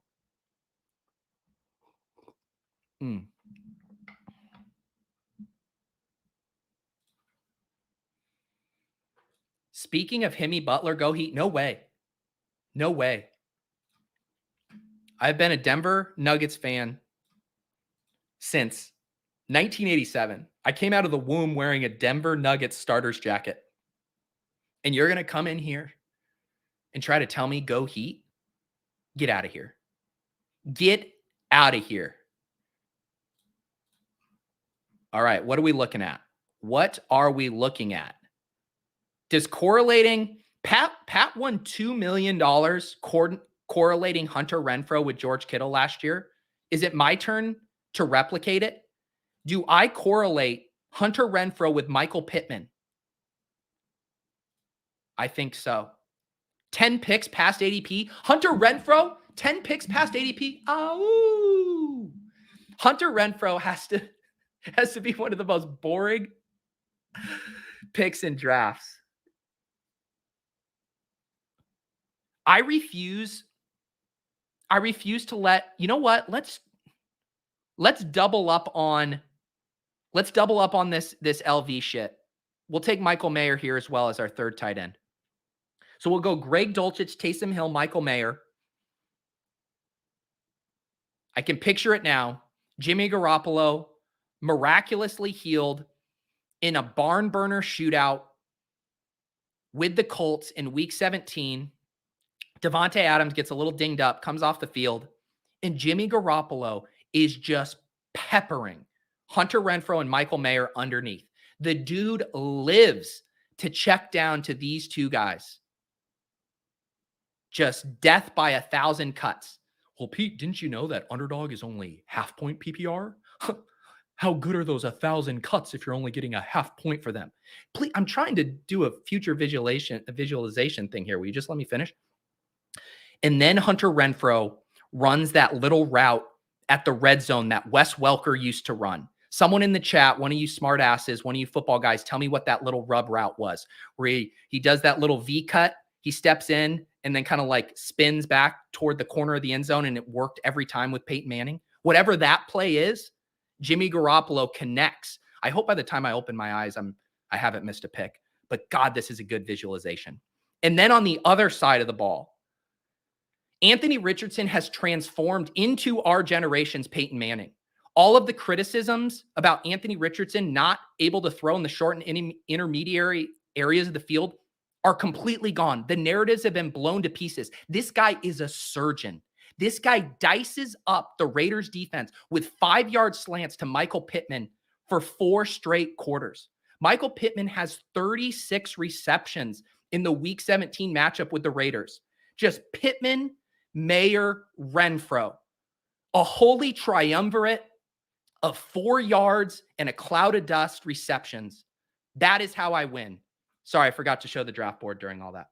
S1: Speaking of Himmy Butler, go Heat. No way. No way. I've been a Denver Nuggets fan since 1987. I came out of the womb wearing a Denver Nuggets starter's jacket. And you're going to come in here and try to tell me go Heat? Get out of here. Get out of here. All right, what are we looking at? What are we looking at? Does correlating Pat won $2 million correlating Hunter Renfrow with George Kittle last year? Is it my turn to replicate it? Do I correlate Hunter Renfrow with Michael Pittman? I think so. 10 picks past ADP. Hunter Renfrow, 10 picks past ADP. Oh, Hunter Renfrow has to be one of the most boring picks in drafts. I refuse to let, you know what? Let's double up on this LV shit. We'll take Michael Mayer here as well as our third tight end. So we'll go Greg Dulcich, Taysom Hill, Michael Mayer. I can picture it now. Jimmy Garoppolo miraculously healed in a barn burner shootout with the Colts in week 17. Devontae Adams gets a little dinged up, comes off the field, and Jimmy Garoppolo is just peppering Hunter Renfrow and Michael Mayer underneath. The dude lives to check down to these two guys. Just death by 1,000 cuts. Well, Pete, didn't you know that Underdog is only half point PPR? How good are those 1,000 cuts if you're only getting a half point for them? Please, I'm trying to do a future visualization thing here. Will you just let me finish? And then Hunter Renfrow runs that little route at the red zone that Wes Welker used to run. Someone in the chat, one of you smart asses, one of you football guys, tell me what that little rub route was, where he does that little V cut, he steps in and then kind of like spins back toward the corner of the end zone, and it worked every time with Peyton Manning. Whatever that play is, Jimmy Garoppolo connects. I hope by the time I open my eyes, I haven't missed a pick. but God, this is a good visualization. And then on the other side of the ball, Anthony Richardson has transformed into our generation's Peyton Manning. All of the criticisms about Anthony Richardson not able to throw in the short and intermediary areas of the field are completely gone. The narratives have been blown to pieces. This guy is a surgeon. This guy dices up the Raiders defense with 5-yard slants to Michael Pittman for 4 straight quarters. Michael Pittman has 36 receptions in the Week 17 matchup with the Raiders. Just Pittman, Mayer, Renfro. A holy triumvirate of 4 yards and a cloud of dust receptions. That is how I win. Sorry, I forgot to show the draft board during all that.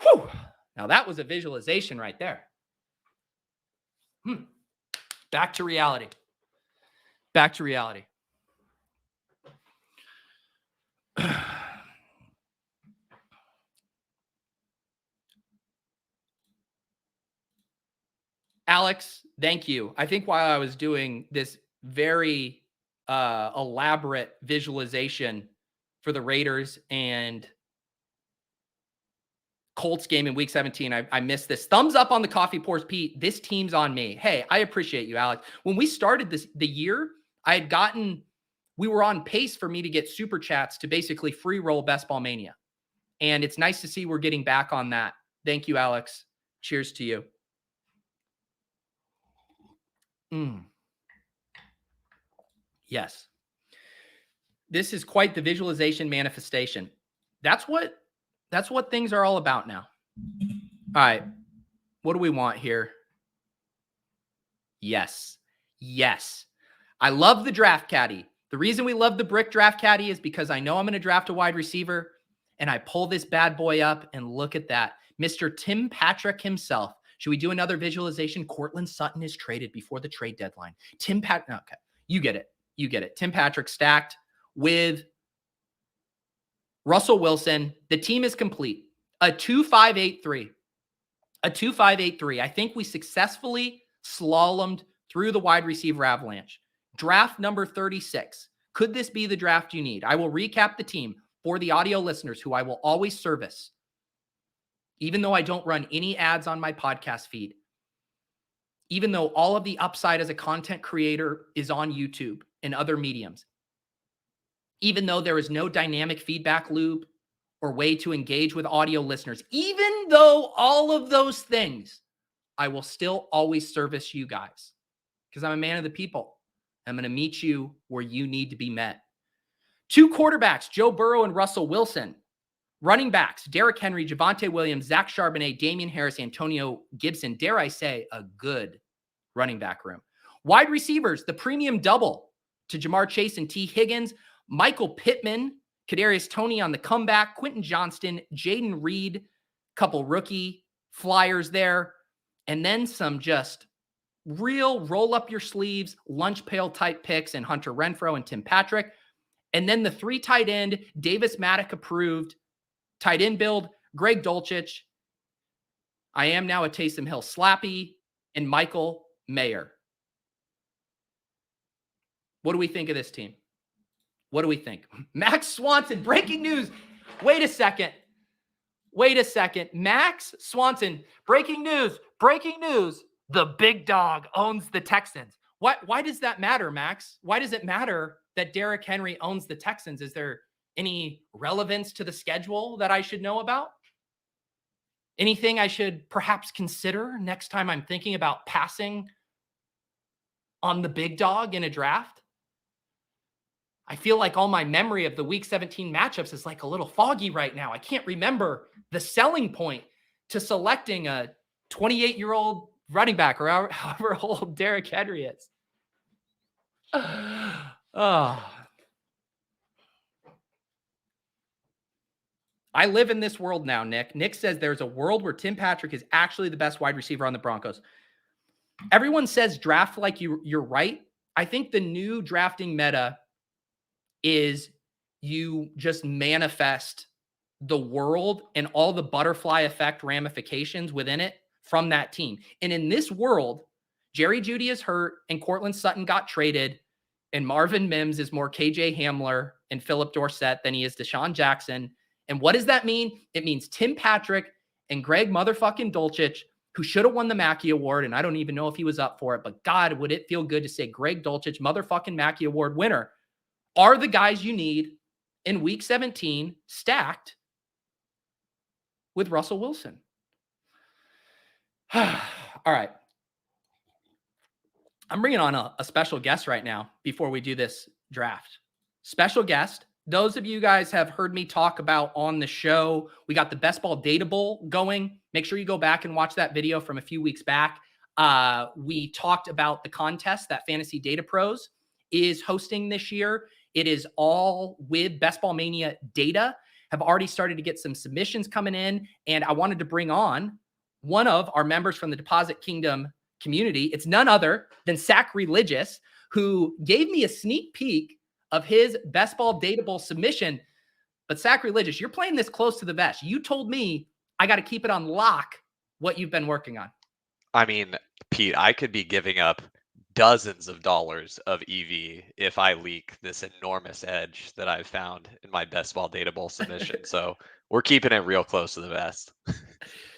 S1: Whew. Now that was a visualization right there. Back to reality. Back to reality. Alex, thank you. I think while I was doing this very elaborate visualization for the Raiders and Colts game in Week 17, I missed this. Thumbs up on the Coffee Pours Pete. This team's on me. Hey, I appreciate you, Alex. When we started the year, we were on pace for me to get super chats to basically free roll Best Ball Mania. And it's nice to see we're getting back on that. Thank you, Alex. Cheers to you. Yes. This is quite the visualization manifestation. That's what things are all about now. All right. What do we want here? Yes. I love the draft caddy. The reason we love the brick draft caddy is because I know I'm going to draft a wide receiver, and I pull this bad boy up and look at that. Mr. Tim Patrick himself. Should we do another visualization? Cortland Sutton is traded before the trade deadline. Okay. You get it. Tim Patrick stacked with Russell Wilson. The team is complete. A 2-5-8-3. I think we successfully slalomed through the wide receiver avalanche. Draft number 36. Could this be the draft you need? I will recap the team for the audio listeners who I will always service, even though I don't run any ads on my podcast feed, even though all of the upside as a content creator is on YouTube and other mediums, even though there is no dynamic feedback loop or way to engage with audio listeners, even though all of those things, I will still always service you guys because I'm a man of the people. I'm going to meet you where you need to be met. 2 quarterbacks, Joe Burrow and Russell Wilson. Running backs, Derrick Henry, Javonte Williams, Zach Charbonnet, Damian Harris, Antonio Gibson. Dare I say, a good running back room. Wide receivers, the premium double to Jamar Chase and T. Higgins. Michael Pittman, Kadarius Toney on the comeback. Quentin Johnston, Jaden Reed, couple rookie flyers there. And then some just real roll up your sleeves, lunch pail type picks and Hunter Renfro and Tim Patrick. And then the 3 tight end, Davis Maddock approved tight end build, Greg Dulcich. I am now a Taysom Hill slappy and Michael Mayer. What do we think of this team? What do we think? Max Swanson, breaking news. Wait a second. Max Swanson, breaking news. The big dog owns the Texans. Why does that matter, Max? Why does it matter that Derrick Henry owns the Texans? Is there any relevance to the schedule that I should know about? Anything I should perhaps consider next time I'm thinking about passing on the big dog in a draft? I feel like all my memory of the Week 17 matchups is like a little foggy right now. I can't remember the selling point to selecting a 28-year-old running back or however old Derrick Henry is. Oh. I live in this world now, Nick. Nick says there's a world where Tim Patrick is actually the best wide receiver on the Broncos. Everyone says draft like you're right. I think the new drafting meta is you just manifest the world and all the butterfly effect ramifications within it from that team. And in this world, Jerry Jeudy is hurt and Cortland Sutton got traded. And Marvin Mims is more KJ Hamler and Philip Dorsett than he is Deshaun Jackson. And what does that mean? It means Tim Patrick and Greg motherfucking Dulcich, who should have won the Mackey Award, and I don't even know if he was up for it, but God, would it feel good to say Greg Dulcich, motherfucking Mackey Award winner, are the guys you need in week 17 stacked with Russell Wilson. All right. I'm bringing on a special guest right now before we do this draft. Special guest. Those of you guys have heard me talk about on the show, we got the Best Ball Data Bowl going. Make sure you go back and watch that video from a few weeks back. We talked about the contest that Fantasy Data Pros is hosting this year. It is all with Best Ball Mania data. Have already started to get some submissions coming in, and I wanted to bring on one of our members from the Deposit Kingdom community. It's none other than Sackreligious, who gave me a sneak peek of his Best Ball Data Bowl submission. But Sackreligious, you're playing this close to the vest. You told me I got to keep it on lock, what you've been working on.
S5: I mean, Pete, I could be giving up dozens of dollars of EV if I leak this enormous edge that I've found in my Best Ball Data Bowl submission. So we're keeping it real close to the vest.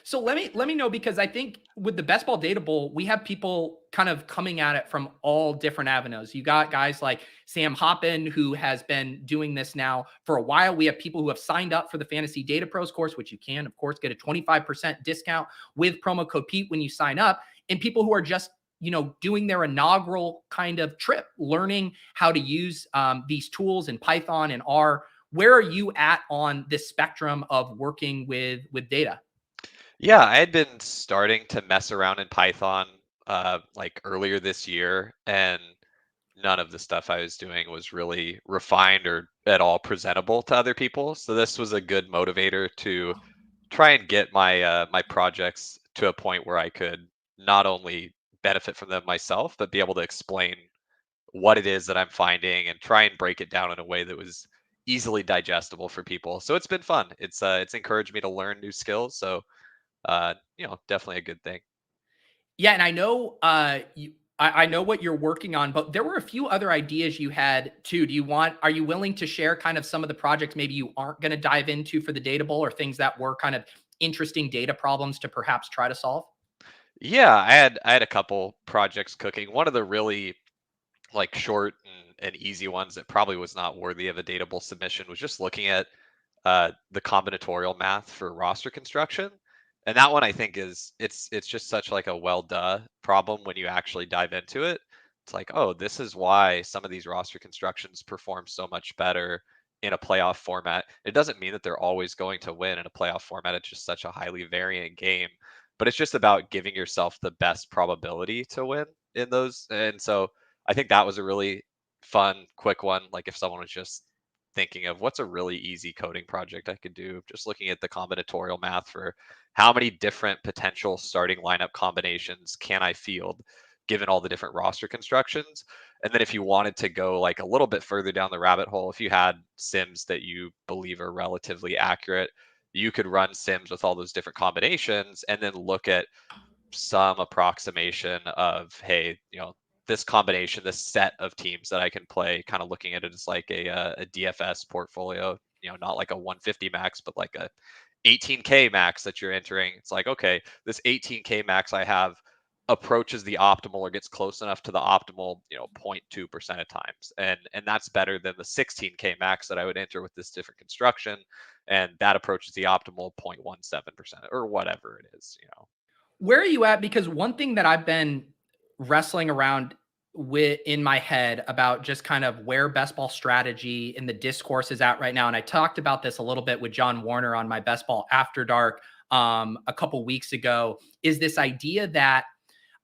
S1: So let me know, because I think with the Best Ball Data Bowl, we have people kind of coming at it from all different avenues. You got guys like Sam Hoppin, who has been doing this now for a while. We have people who have signed up for the Fantasy Data Pros course, which you can, of course, get a 25% discount with promo code Pete when you sign up. And people who are just, doing their inaugural kind of trip, learning how to use these tools in Python and R. Where are you at on this spectrum of working with data?
S5: Yeah, I had been starting to mess around in Python like earlier this year, and none of the stuff I was doing was really refined or at all presentable to other people. So this was a good motivator to try and get my my projects to a point where I could not only benefit from them myself, but be able to explain what it is that I'm finding and try and break it down in a way that was easily digestible for people. So it's been fun. It's encouraged me to learn new skills. So definitely a good thing.
S1: Yeah, and I know I know what you're working on, but there were a few other ideas you had too. Are you willing to share kind of some of the projects maybe you aren't going to dive into for the Data Bowl, or things that were kind of interesting data problems to perhaps try to solve?
S5: Yeah, I had a couple projects cooking. One of the really like short and easy ones that probably was not worthy of a Dateable submission was just looking at the combinatorial math for roster construction. And that one I think is it's just such like a well duh problem when you actually dive into it. It's like, oh, this is why some of these roster constructions perform so much better in a playoff format. It doesn't mean that they're always going to win in a playoff format. It's just such a highly variant game. But it's just about giving yourself the best probability to win in those. And so I think that was a really fun, quick one. Like if someone was just thinking of what's a really easy coding project I could do, just looking at the combinatorial math for how many different potential starting lineup combinations can I field given all the different roster constructions. And then if you wanted to go like a little bit further down the rabbit hole, if you had sims that you believe are relatively accurate, you could run sims with all those different combinations and then look at some approximation of, hey, this combination, this set of teams that I can play, kind of looking at it as like a DFS portfolio, not like a 150 max, but like a 18K max that you're entering. It's like, okay, this 18K max I have approaches the optimal or gets close enough to the optimal, 0.2% of times. And that's better than the 16K max that I would enter with this different construction. And that approaches the optimal 0.17% or whatever it is.
S1: Where are you at? Because one thing that I've been wrestling around with in my head about just kind of where best ball strategy in the discourse is at right now. And I talked about this a little bit with John Warner on my Best Ball After Dark a couple weeks ago, is this idea that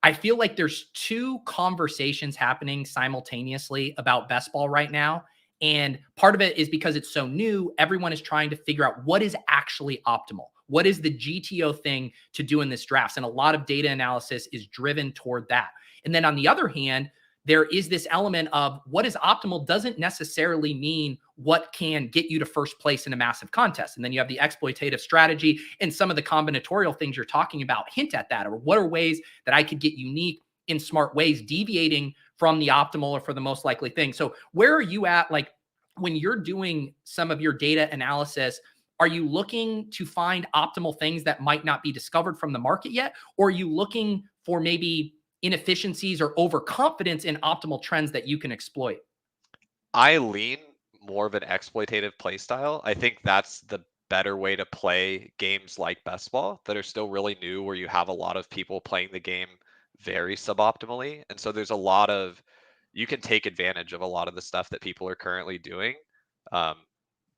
S1: I feel like there's two conversations happening simultaneously about best ball right now. And part of it is because it's so new, everyone is trying to figure out what is actually optimal. What is the GTO thing to do in this draft? And a lot of data analysis is driven toward that. And then on the other hand, there is this element of what is optimal doesn't necessarily mean what can get you to first place in a massive contest. And then you have the exploitative strategy, and some of the combinatorial things you're talking about hint at that, or what are ways that I could get unique in smart ways, deviating from the optimal or for the most likely thing. So where are you at? Like when you're doing some of your data analysis, are you looking to find optimal things that might not be discovered from the market yet? Or are you looking for maybe inefficiencies or overconfidence in optimal trends that you can exploit?
S5: I lean more of an exploitative play style. I think that's the better way to play games like best ball that are still really new, where you have a lot of people playing the game very suboptimally. And so there's a lot of, you can take advantage of a lot of the stuff that people are currently doing um,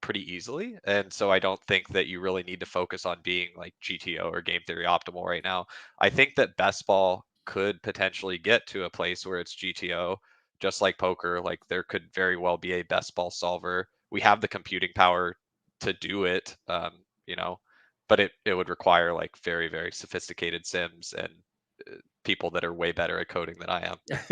S5: pretty easily. And so I don't think that you really need to focus on being like GTO or game theory optimal right now. I think that best ball could potentially get to a place where it's GTO, just like poker. Like there could very well be a best ball solver. We have the computing power to do it, but it would require like very, very sophisticated sims and people that are way better at coding than I am.
S1: Yeah.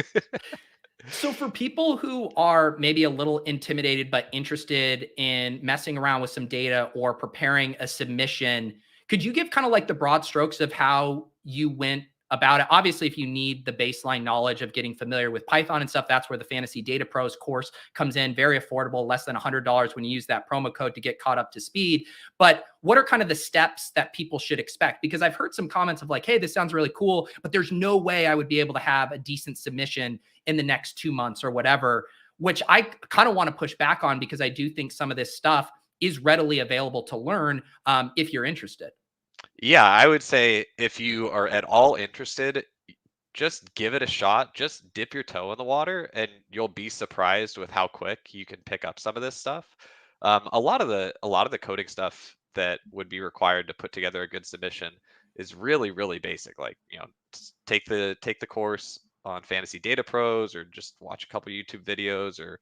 S1: So for people who are maybe a little intimidated but interested in messing around with some data or preparing a submission, could you give kind of like the broad strokes of how you went about it? Obviously, if you need the baseline knowledge of getting familiar with Python and stuff, that's where the Fantasy Data Pros course comes in. Very affordable, less than $100 when you use that promo code to get caught up to speed. But what are kind of the steps that people should expect? Because I've heard some comments of like, hey, this sounds really cool, but there's no way I would be able to have a decent submission in the next 2 months or whatever, which I kind of want to push back on, because I do think some of this stuff is readily available to learn if you're interested.
S5: Yeah, I would say if you are at all interested, just give it a shot. Just dip your toe in the water, and you'll be surprised with how quick you can pick up some of this stuff. A lot of the coding stuff that would be required to put together a good submission is really, really basic. Like, take the course on Fantasy Data Pros, or just watch a couple YouTube videos, or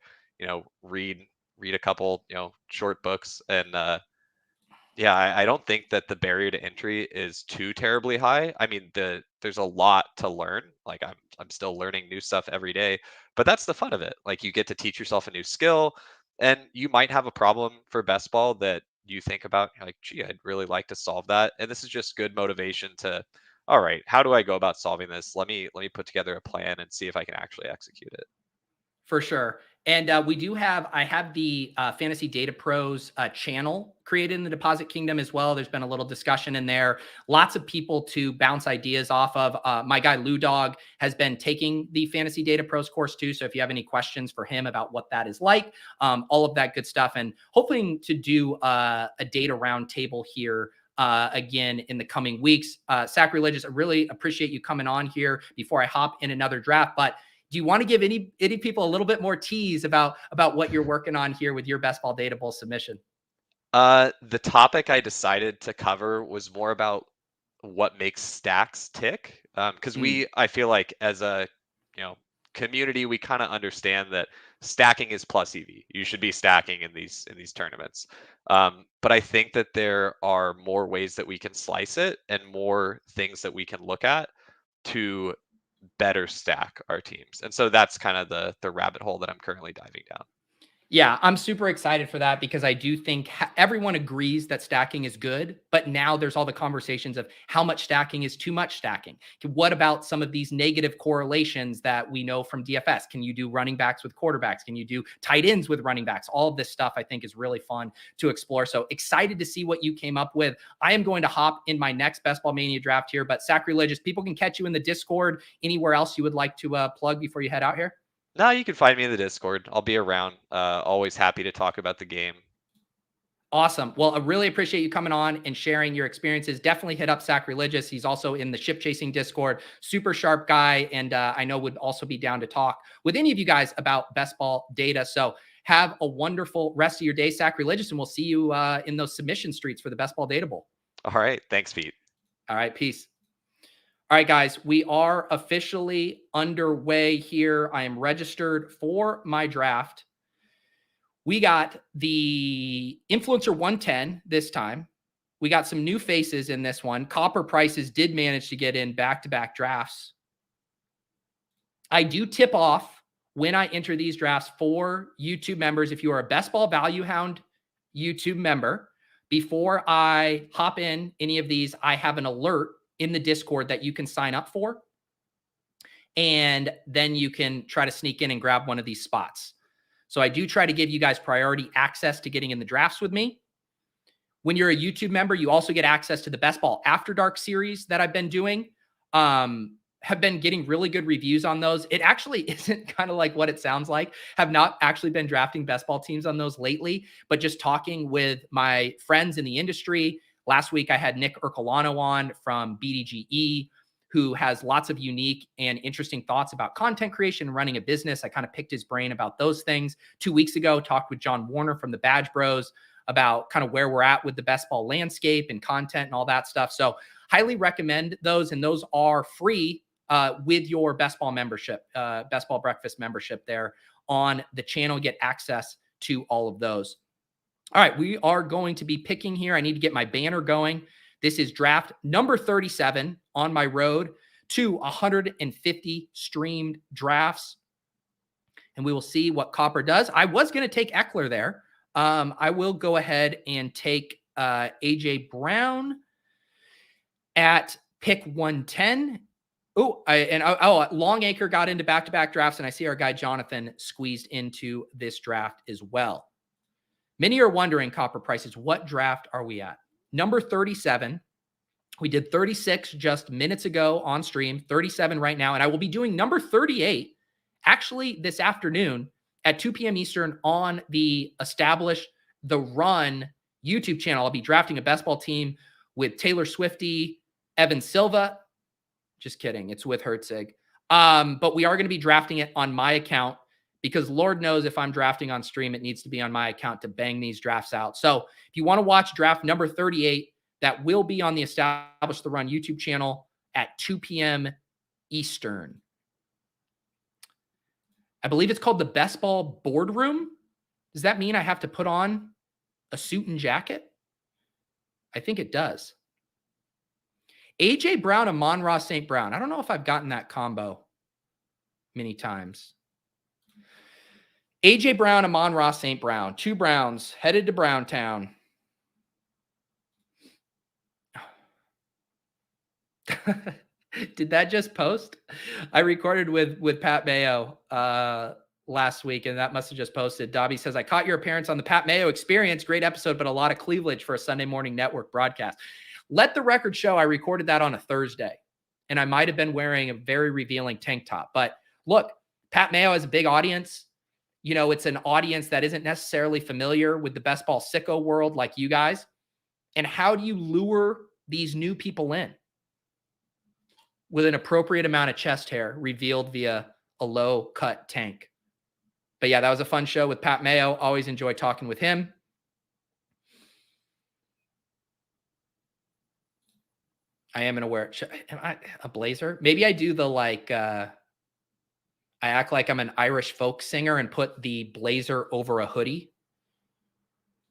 S5: read a couple short books, and yeah, I don't think that the barrier to entry is too terribly high. I mean, there's a lot to learn. Like I'm still learning new stuff every day, but that's the fun of it. Like you get to teach yourself a new skill, and you might have a problem for best ball that you think about, you're like, gee, I'd really like to solve that. And this is just good motivation to, all right, how do I go about solving this? Let me put together a plan and see if I can actually execute it.
S1: For sure. And I have the Fantasy Data Pros channel created in the Deposit Kingdom as well. There's been a little discussion in there. Lots of people to bounce ideas off of. My guy Lou Dog has been taking the Fantasy Data Pros course too. So if you have any questions for him about what that is like, all of that good stuff, and hoping to do a data roundtable here again in the coming weeks. Sackreligious, I really appreciate you coming on here before I hop in another draft. But do you want to give any people a little bit more tease about what you're working on here with your best ball data bowl submission?
S5: The topic I decided to cover was more about what makes stacks tick. Because I feel like as a community, we kind of understand that stacking is plus EV. You should be stacking in these tournaments. But I think that there are more ways that we can slice it, and more things that we can look at to better stack our teams. And so that's kind of the rabbit hole that I'm currently diving down.
S1: Yeah, I'm super excited for that, because I do think everyone agrees that stacking is good, but now there's all the conversations of how much stacking is too much stacking. What about some of these negative correlations that we know from DFS? Can you do running backs with quarterbacks? Can you do tight ends with running backs? All of this stuff I think is really fun to explore. So excited to see what you came up with. I am going to hop in my next Best Ball Mania draft here, but Sackreligious, people can catch you in the Discord. Anywhere else you would like to plug before you head out here?
S5: No, you can find me in the Discord. I'll be around. Always happy to talk about the game.
S1: Awesome. Well, I really appreciate you coming on and sharing your experiences. Definitely hit up Sackreligious. He's also in the Ship Chasing Discord. Super sharp guy, and I know would also be down to talk with any of you guys about best ball data. So have a wonderful rest of your day, Sackreligious, and we'll see you in those submission streets for the Best Ball Data Bowl.
S5: All right. Thanks, Pete.
S1: All right. Peace. All right, guys, we are officially underway here. I am registered for my draft. We got the Influencer 110 this time. We got some new faces in this one. Copper prices did manage to get in back-to-back drafts. I do tip off when I enter these drafts for YouTube members. If you are a Best Ball Value Hound YouTube member, before I hop in any of these, I have an alert in the Discord that you can sign up for. and then you can try to sneak in and grab one of these spots. So I do try to give you guys priority access to getting in the drafts with me. When you're a YouTube member, you also get access to the Best Ball After Dark series that I've been doing. Have been getting really good reviews on those. It actually isn't kind of like what it sounds like. Have not actually been drafting best ball teams on those lately, but just talking with my friends in the industry. Last week, I had Nick Ercolano on from BDGE, who has lots of unique and interesting thoughts about content creation and running a business. I kind of picked his brain about those things. 2 weeks ago, talked with John Warner from the Badge Bros about kind of where we're at with the best ball landscape and content and all that stuff. So highly recommend those. And those are free with your best ball membership, best ball breakfast membership there on the channel. Get access to all of those. All right, we are going to be picking here. I need to get my banner going. This is draft number 37 on my road to 150 streamed drafts. And we will see what Copper does. I was going to take Eckler there. I will go ahead and take AJ Brown at pick 110. Longacre got into back-to-back drafts, and I see our guy Jonathan squeezed into this draft as well. Many are wondering, Copper Prices, what draft are we at? Number 37. We did 36 just minutes ago on stream, 37 right now, and I will be doing number 38 actually this afternoon at 2 p.m. Eastern on the Establish the Run YouTube channel. I'll be drafting a best ball team with Taylor Swifty, Evan Silva. Just kidding. It's with Herzig. But we are going to be drafting it on my account because Lord knows if I'm drafting on stream, it needs to be on my account to bang these drafts out. So if you want to watch draft number 38, that will be on the Establish the Run YouTube channel at 2 p.m. Eastern. I believe it's called the Best Ball Boardroom. Does that mean I have to put on a suit and jacket? I think it does. AJ Brown, Amon-Ra St. Brown. I don't know if I've gotten that combo many times. AJ Brown, Amon-Ra St. Brown. 2 Browns headed to Browntown. Did that just post? I recorded with Pat Mayo last week, and that must have just posted. Dobby says, I caught your appearance on the Pat Mayo Experience. Great episode, but a lot of cleavage for a Sunday morning network broadcast. Let the record show I recorded that on a Thursday, and I might have been wearing a very revealing tank top. But look, Pat Mayo has a big audience. You know, it's an audience that isn't necessarily familiar with the best ball sicko world like you guys. And how do you lure these new people in? With an appropriate amount of chest hair revealed via a low cut tank. But yeah, that was a fun show with Pat Mayo. Always enjoy talking with him. I am going to wear a blazer. Maybe I do the I act like I'm an Irish folk singer and put the blazer over a hoodie.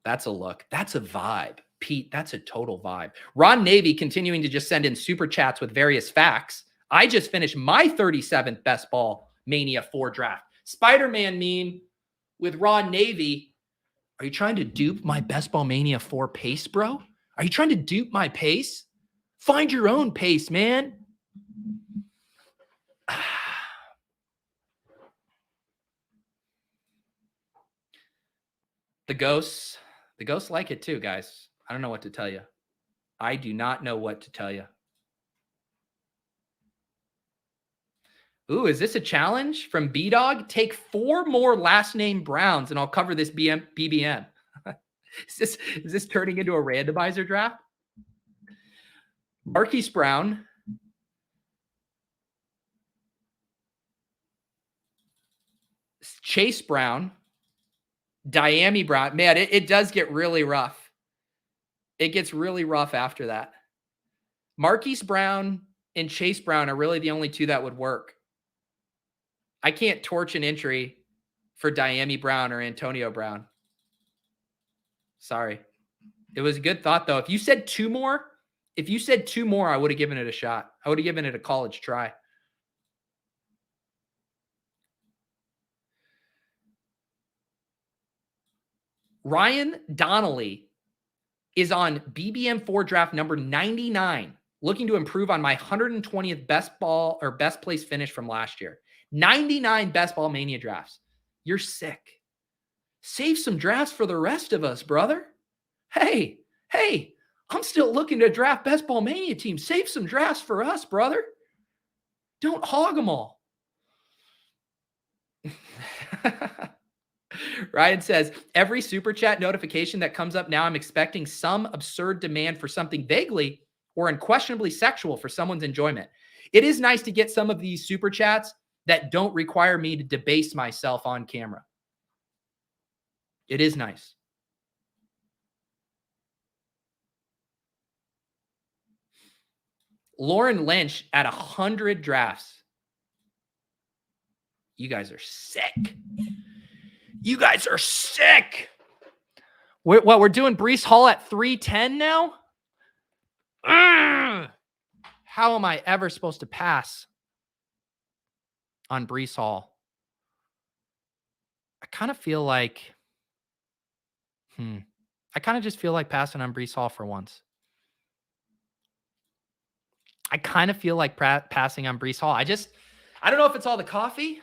S1: That's a look. That's a vibe. Pete, that's a total vibe. Ron Navy continuing to just send in super chats with various facts. I just finished my 37th Best Ball Mania 4 draft. Spider-Man meme with Ron Navy. Are you trying to dupe my Best Ball Mania 4 pace, bro? Are you trying to dupe my pace? Find your own pace, man. The ghosts like it too, guys. I don't know what to tell you. I do not know what to tell you. Ooh, is this a challenge from B-Dog? Take 4 more last name Browns and I'll cover this BBM. Is this turning into a randomizer draft? Marquise Brown. Chase Brown. Diami Brown. Man, it does get really rough. It gets really rough after that. Marquise Brown and Chase Brown are really the only 2 that would work. I can't torch an entry for Diami Brown or Antonio Brown. Sorry. It was a good thought, though. If you said 2 more, I would have given it a shot. I would have given it a college try. Ryan Donnelly is on BBM4 draft number 99 Looking to improve on my 120th best place finish from last year. 99 best ball mania drafts. You're sick. Save some drafts for the rest of us, brother. Hey, I'm still looking to draft best ball mania teams. Save some drafts for us, brother. Don't hog them all. Ryan says, every super chat notification that comes up now, I'm expecting some absurd demand for something vaguely or unquestionably sexual for someone's enjoyment. It is nice to get some of these super chats that don't require me to debase myself on camera. It is nice. Lauren Lynch at 100 drafts. You guys are sick. You guys are sick. We're doing Breece Hall at 310 now? How am I ever supposed to pass on Breece Hall? I kind of feel like, I kind of just feel like passing on Breece Hall for once. I kind of feel like passing on Breece Hall. I don't know if it's all the coffee,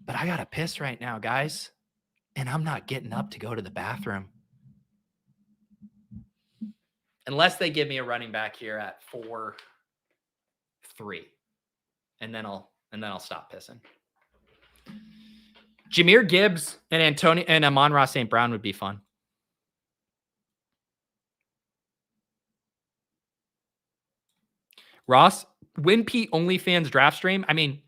S1: but I got to piss right now, guys. And I'm not getting up to go to the bathroom. Unless they give me a running back here at 4-3. And then I'll stop pissing. Jahmyr Gibbs and Amon-Ra St. Brown would be fun. Ross, Win Pete OnlyFans draft stream. I mean,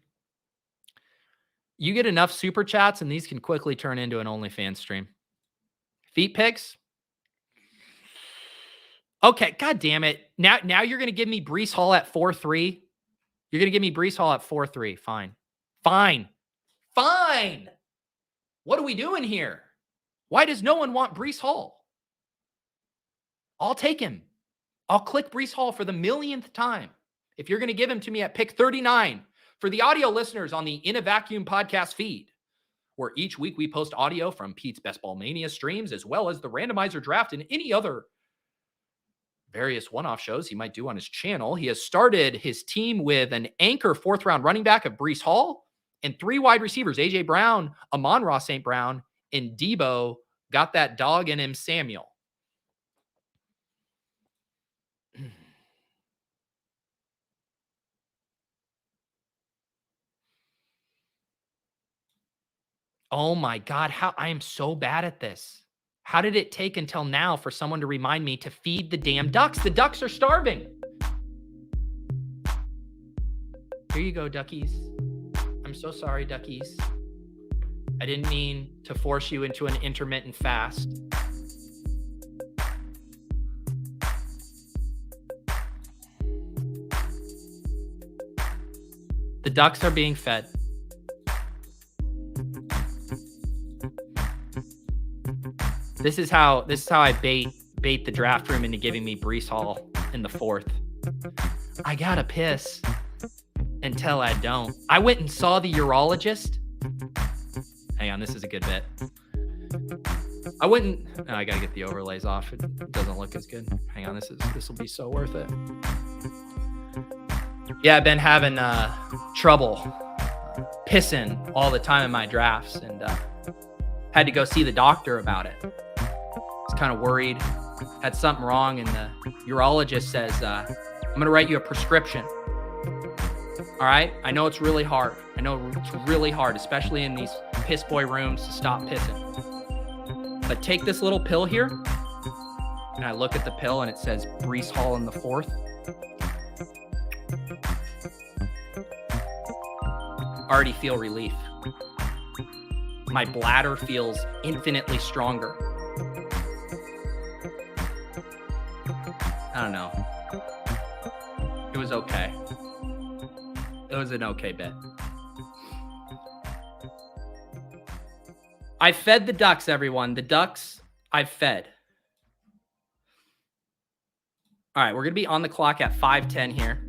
S1: you get enough super chats and these can quickly turn into an OnlyFans stream. Feet pics. Okay, god damn it. Now you're going to give me Breece Hall at 4-3. You're going to give me Breece Hall at 4-3. Fine. What are we doing here? Why does no one want Breece Hall? I'll take him. I'll click Breece Hall for the millionth time. If you're going to give him to me at pick 39, for the audio listeners on the In a Vacuum podcast feed, where each week we post audio from Pete's Best Ball Mania streams, as well as the randomizer draft and any other various one-off shows he might do on his channel. He has started his team with an anchor 4th-round running back of Breece Hall and 3 wide receivers, A.J. Brown, Amon-Ra St. Brown, and Debo got that dog in him, Samuel. Oh my God, I am so bad at this. How did it take until now for someone to remind me to feed the damn ducks? The ducks are starving. Here you go, duckies. I'm so sorry, duckies. I didn't mean to force you into an intermittent fast. The ducks are being fed. This is how I bait the draft room into giving me Breece Hall in the 4th. I gotta piss until I don't. I went and saw the urologist. Hang on, this is a good bit. I gotta get the overlays off. It doesn't look as good. Hang on, this will be so worth it. Yeah, I've been having trouble pissing all the time in my drafts, and had to go see the doctor about it. I was kind of worried, had something wrong, and the urologist says, I'm going to write you a prescription. All right? I know it's really hard. I know it's really hard, especially in these piss boy rooms, to stop pissing. But take this little pill here, and I look at the pill, and it says Breece Hall in the 4th. Already feel relief. My bladder feels infinitely stronger. I don't know. It was okay. It was an okay bit. I fed the ducks, everyone. The ducks, I've fed. All right, we're going to be on the clock at 5:10 here.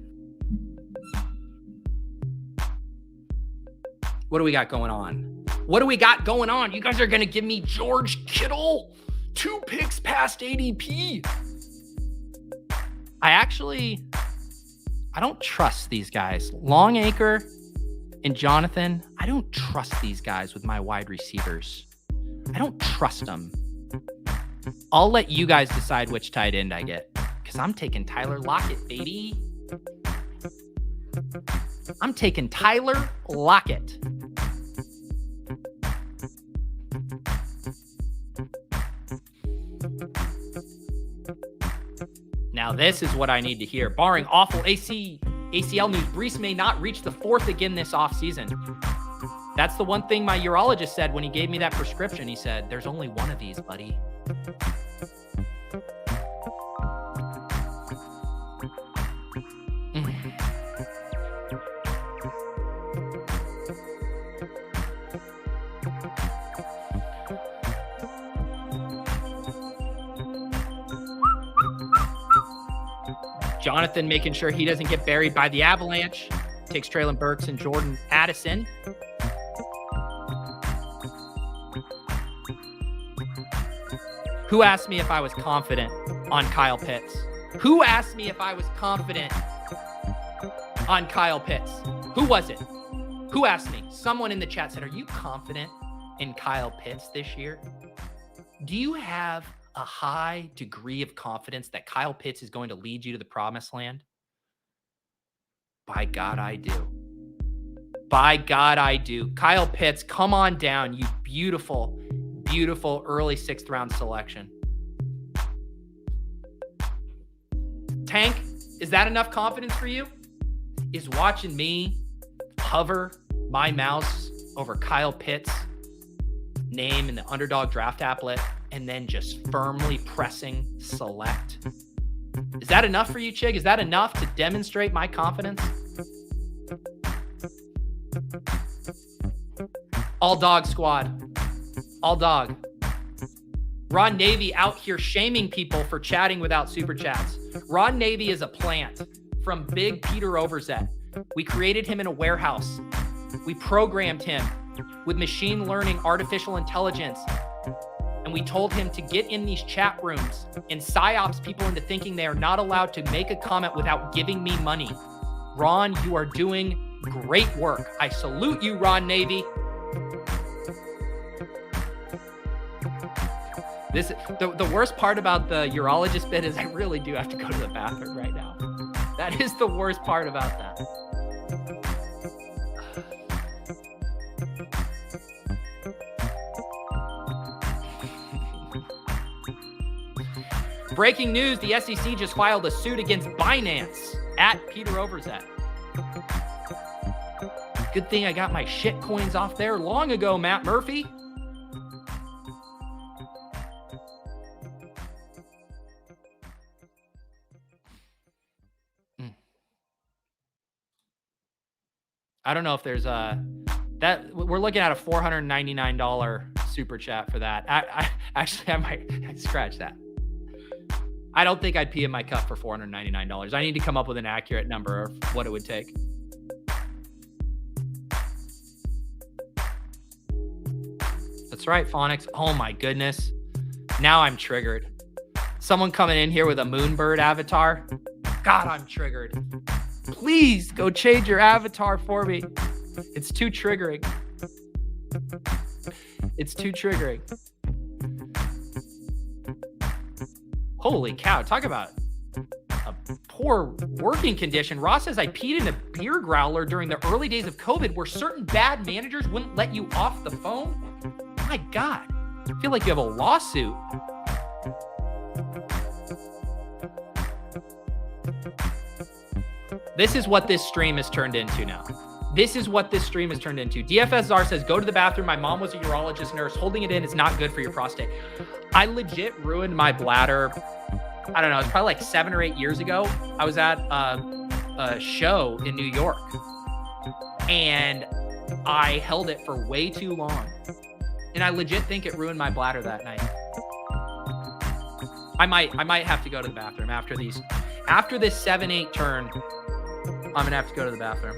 S1: What do we got going on? You guys are going to give me George Kittle 2 picks past ADP. I don't trust these guys. Longacre and Jonathan, I don't trust these guys with my wide receivers. I don't trust them. I'll let you guys decide which tight end I get, because I'm taking Tyler Lockett, baby. I'm taking Tyler Lockett. Now, this is what I need to hear. Barring awful ACL news, Brees may not reach the 4th again this offseason. That's the one thing my urologist said when he gave me that prescription. He said, there's only one of these, buddy. Jonathan making sure he doesn't get buried by the avalanche. Takes Traylon Burks and Jordan Addison. Who asked me if I was confident on Kyle Pitts? Who asked me if I was confident on Kyle Pitts? Who was it? Who asked me? Someone in the chat said, are you confident in Kyle Pitts this year? Do you have a high degree of confidence that Kyle Pitts is going to lead you to the promised land? By God, I do. By God, I do. Kyle Pitts, come on down, you beautiful, beautiful early 6th round selection. Tank, is that enough confidence for you? Is watching me hover my mouse over Kyle Pitts' name in the Underdog draft applet and then just firmly pressing select? Is that enough for you, Chig? Is that enough to demonstrate my confidence? All dog squad. All dog. Ron Navy out here shaming people for chatting without super chats. Ron Navy is a plant from Big Peter Overzet. We created him in a warehouse. We programmed him with machine learning, artificial intelligence. And we told him to get in these chat rooms and psyops people into thinking they are not allowed to make a comment without giving me money. Ron, you are doing great work. I salute you, Ron Navy. The worst part about the urologist bit is I really do have to go to the bathroom right now. That is the worst part about that. Breaking news, the SEC just filed a suit against Binance at Peter Overzet. Good thing I got my shit coins off there long ago, Matt Murphy. I don't know if there's that we're looking at a $499 super chat for that. I might scratch that. I don't think I'd pee in my cup for $499. I need to come up with an accurate number of what it would take. That's right, Phonics. Oh my goodness. Now I'm triggered. Someone coming in here with a Moonbird avatar. God, I'm triggered. Please go change your avatar for me. It's too triggering. It's too triggering. Holy cow, talk about a poor working condition. Ross says, I peed in a beer growler during the early days of COVID where certain bad managers wouldn't let you off the phone. My God, I feel like you have a lawsuit. This is what this stream has turned into now. This is what this stream has turned into. DFSR says, go to the bathroom. My mom was a urologist nurse. Holding it in is not good for your prostate. I legit ruined my bladder. I don't know. It's probably like 7 or 8 years ago. I was at a show in New York and I held it for way too long. And I legit think it ruined my bladder that night. I might have to go to the bathroom after this 7-8 turn. I'm gonna have to go to the bathroom.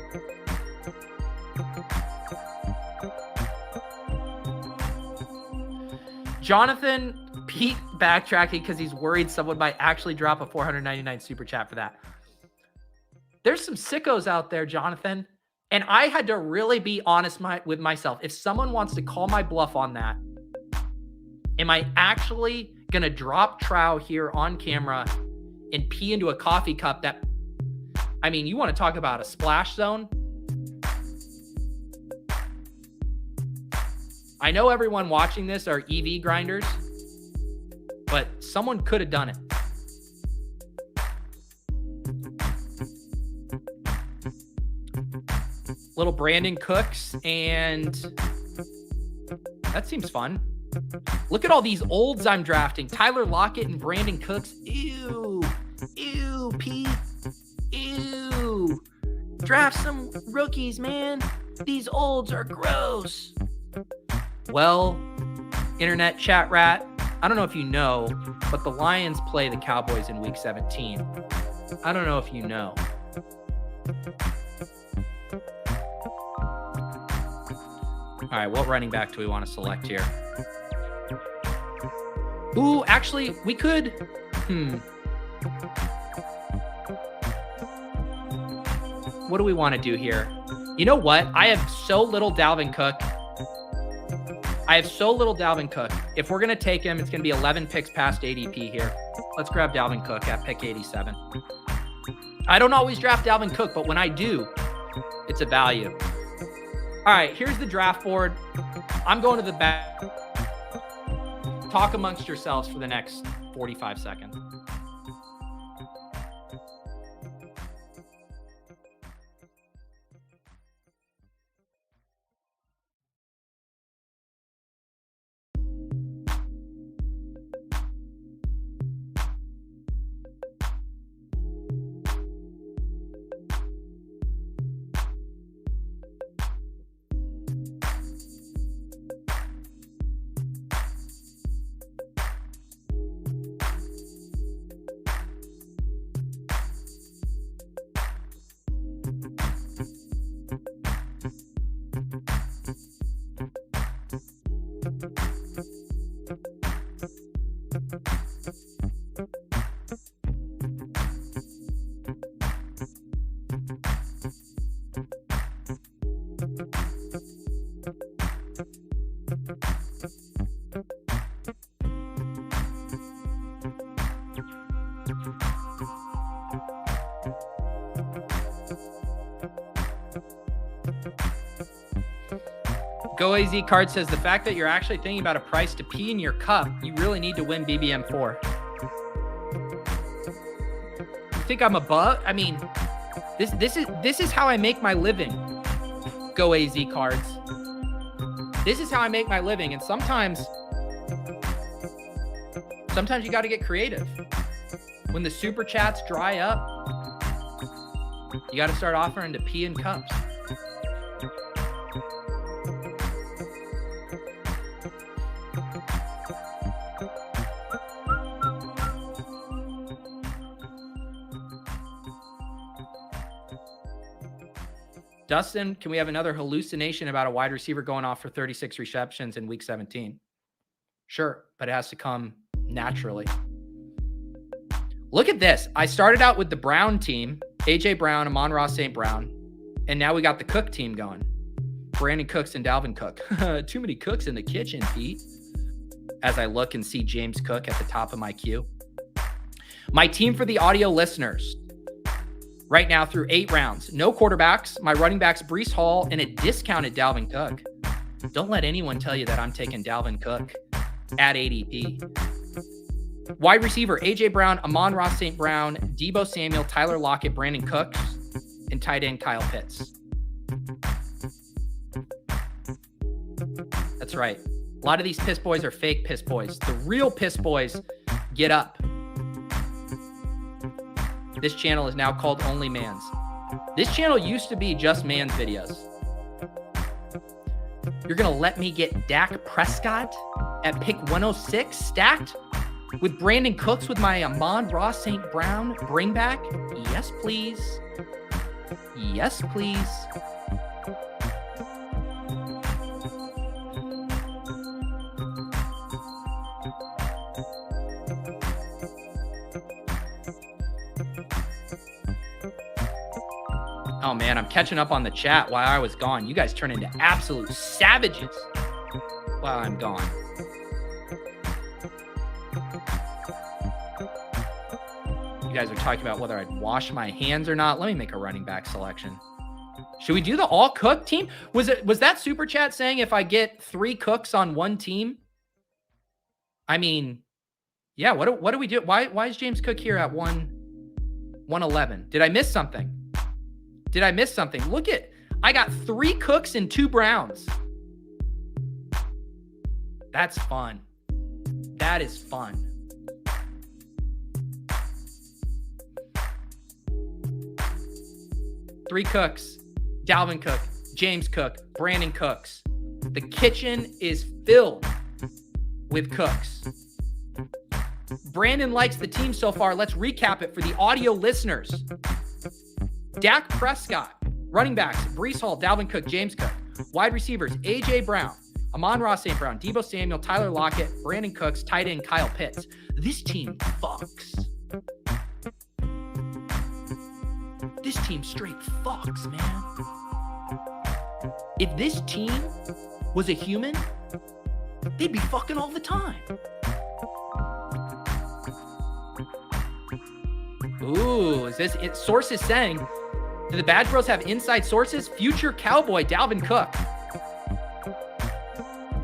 S1: Jonathan Pete backtracking because he's worried someone might actually drop a $499 super chat for that. There's some sickos out there, Jonathan. And I had to really be honest with myself. If someone wants to call my bluff on that, am I actually going to drop trow here on camera and pee into a coffee cup that, I mean, you want to talk about a splash zone? I know everyone watching this are EV grinders, but someone could have done it. Little Brandon Cooks, and that seems fun. Look at all these olds I'm drafting. Tyler Lockett and Brandon Cooks. Ew. Ew, Pete. Ew. Draft some rookies, man. These olds are gross. Well, internet chat rat, I don't know if you know, but the Lions play the Cowboys in week 17. I don't know if you know. All right, what running back do we want to select here? Ooh, actually, we could... What do we want to do here? You know what? I have so little Dalvin Cook. If we're going to take him, it's going to be 11 picks past ADP here. Let's grab Dalvin Cook at pick 87. I don't always draft Dalvin Cook, but when I do, it's a value. All right, here's the draft board. I'm going to the back. Talk amongst yourselves for the next 45 seconds. Go AZ Card says the fact that you're actually thinking about a price to pee in your cup, you really need to win BBM4. You think I'm above? I mean, this is how I make my living. Go AZ Cards. This is how I make my living, and sometimes you got to get creative. When the super chats dry up, you got to start offering to pee in cups. Dustin, can we have another hallucination about a wide receiver going off for 36 receptions in week 17? Sure, but it has to come naturally. Look at this. I started out with the Brown team, AJ Brown, Amon-Ra St. Brown, and now we got the Cook team going. Brandon Cooks and Dalvin Cook. Too many cooks in the kitchen, Pete. As I look and see James Cook at the top of my queue. My team for the audio listeners. Right now through 8 rounds. No quarterbacks. My running backs, Breece Hall, and a discounted Dalvin Cook. Don't let anyone tell you that I'm taking Dalvin Cook at ADP. Wide receiver, AJ Brown, Amon-Ra St. Brown, Deebo Samuel, Tyler Lockett, Brandon Cooks, and tight end Kyle Pitts. That's right. A lot of these piss boys are fake piss boys. The real piss boys get up. This channel is now called Only Mans. This channel used to be just Mans videos. You're going to let me get Dak Prescott at pick 106 stacked with Brandon Cooks with my Amon-Ra St. Brown bring back? Yes, please. Yes, please. Oh man, I'm catching up on the chat while I was gone. You guys turn into absolute savages while I'm gone. You guys are talking about whether I'd wash my hands or not. Let me make a running back selection. Should we do the all cook team? Was that super chat saying if I get 3 cooks on one team? I mean, yeah, what do we do? Why is James Cook here at 111? Did I miss something? Look at, I got 3 Cooks and 2 Browns. That's fun. That is fun. Three Cooks, Dalvin Cook, James Cook, Brandon Cooks. The kitchen is filled with Cooks. Brandon likes the team so far. Let's recap it for the audio listeners. Dak Prescott, running backs, Breece Hall, Dalvin Cook, James Cook. Wide receivers, A.J. Brown, Amon-Ra St. Brown, Deebo Samuel, Tyler Lockett, Brandon Cooks, tight end Kyle Pitts. This team fucks. This team straight fucks, man. If this team was a human, they'd be fucking all the time. Ooh, is this it? Sources saying, do the Badge Bros have inside sources? Future Cowboy Dalvin Cook.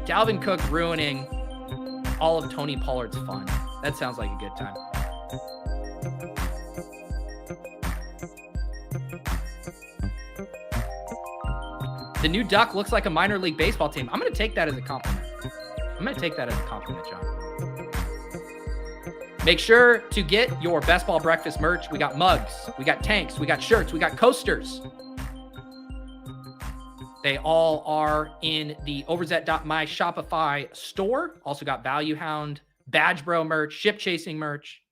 S1: Dalvin Cook ruining all of Tony Pollard's fun. That sounds like a good time. The new Duck looks like a minor league baseball team. I'm going to take that as a compliment. John. Make sure to get your Best Ball Breakfast merch. We got mugs, we got tanks, we got shirts, we got coasters. They all are in the overzet.my Shopify store. Also got Value Hound, Badge Bro merch, Ship Chasing merch.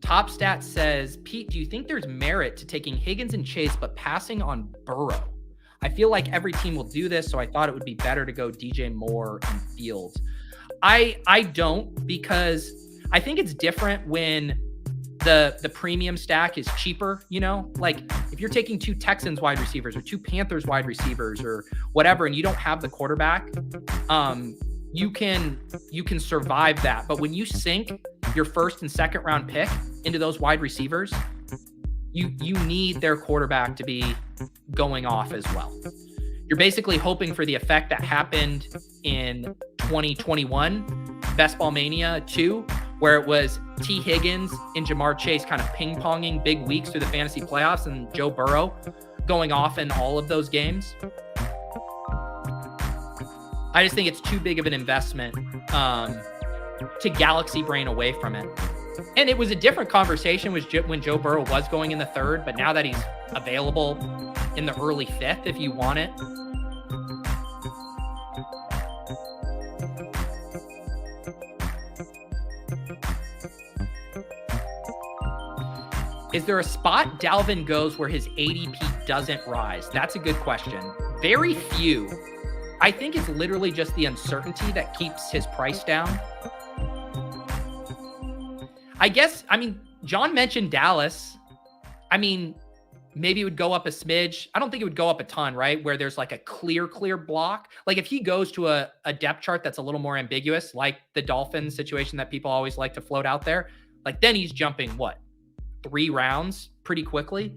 S1: Top Stat says, Pete, do you think there's merit to taking Higgins and Chase but passing on Burrow? I feel like every team will do this, so I thought it would be better to go DJ Moore and Fields. I don't, because I think it's different when the premium stack is cheaper, you know? Like if you're taking 2 Texans wide receivers or 2 Panthers wide receivers or whatever, and you don't have the quarterback, you can survive that. But when you sink your first and second round pick into those wide receivers, you need their quarterback to be going off as well. You're basically hoping for the effect that happened in 2021, Best Ball Mania 2, where it was T. Higgins and Jamar Chase kind of ping-ponging big weeks through the fantasy playoffs and Joe Burrow going off in all of those games. I just think it's too big of an investment to galaxy brain away from it. And it was a different conversation when Joe Burrow was going in the 3rd, but now that he's available in the early 5th, if you want it. Is there a spot Dalvin goes where his ADP doesn't rise? That's a good question. Very few. I think it's literally just the uncertainty that keeps his price down. I guess, John mentioned Dallas. Maybe it would go up a smidge. I don't think it would go up a ton, right? Where there's like a clear block. Like if he goes to a depth chart that's a little more ambiguous, like the Dolphins situation that people always like to float out there, like then he's jumping, 3 rounds pretty quickly.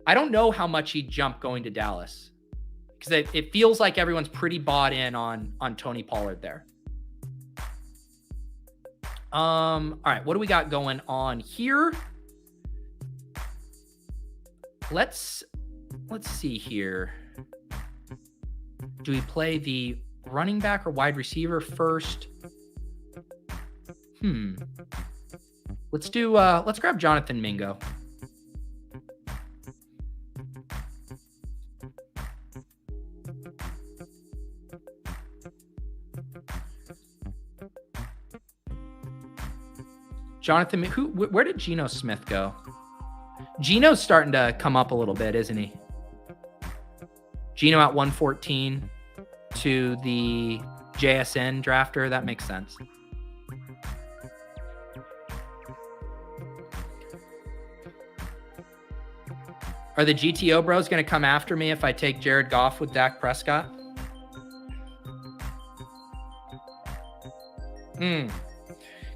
S1: I don't know how much he'd jump going to Dallas because it feels like everyone's pretty bought in on Tony Pollard there. All right, what do we got going on here? Let's see here. Do we play the running back or wide receiver first? Let's grab Jonathan Mingo. Jonathan, where did Geno Smith go? Geno's starting to come up a little bit, isn't he? Geno at 114 to the JSN drafter. That makes sense. Are the GTO bros going to come after me if I take Jared Goff with Dak Prescott?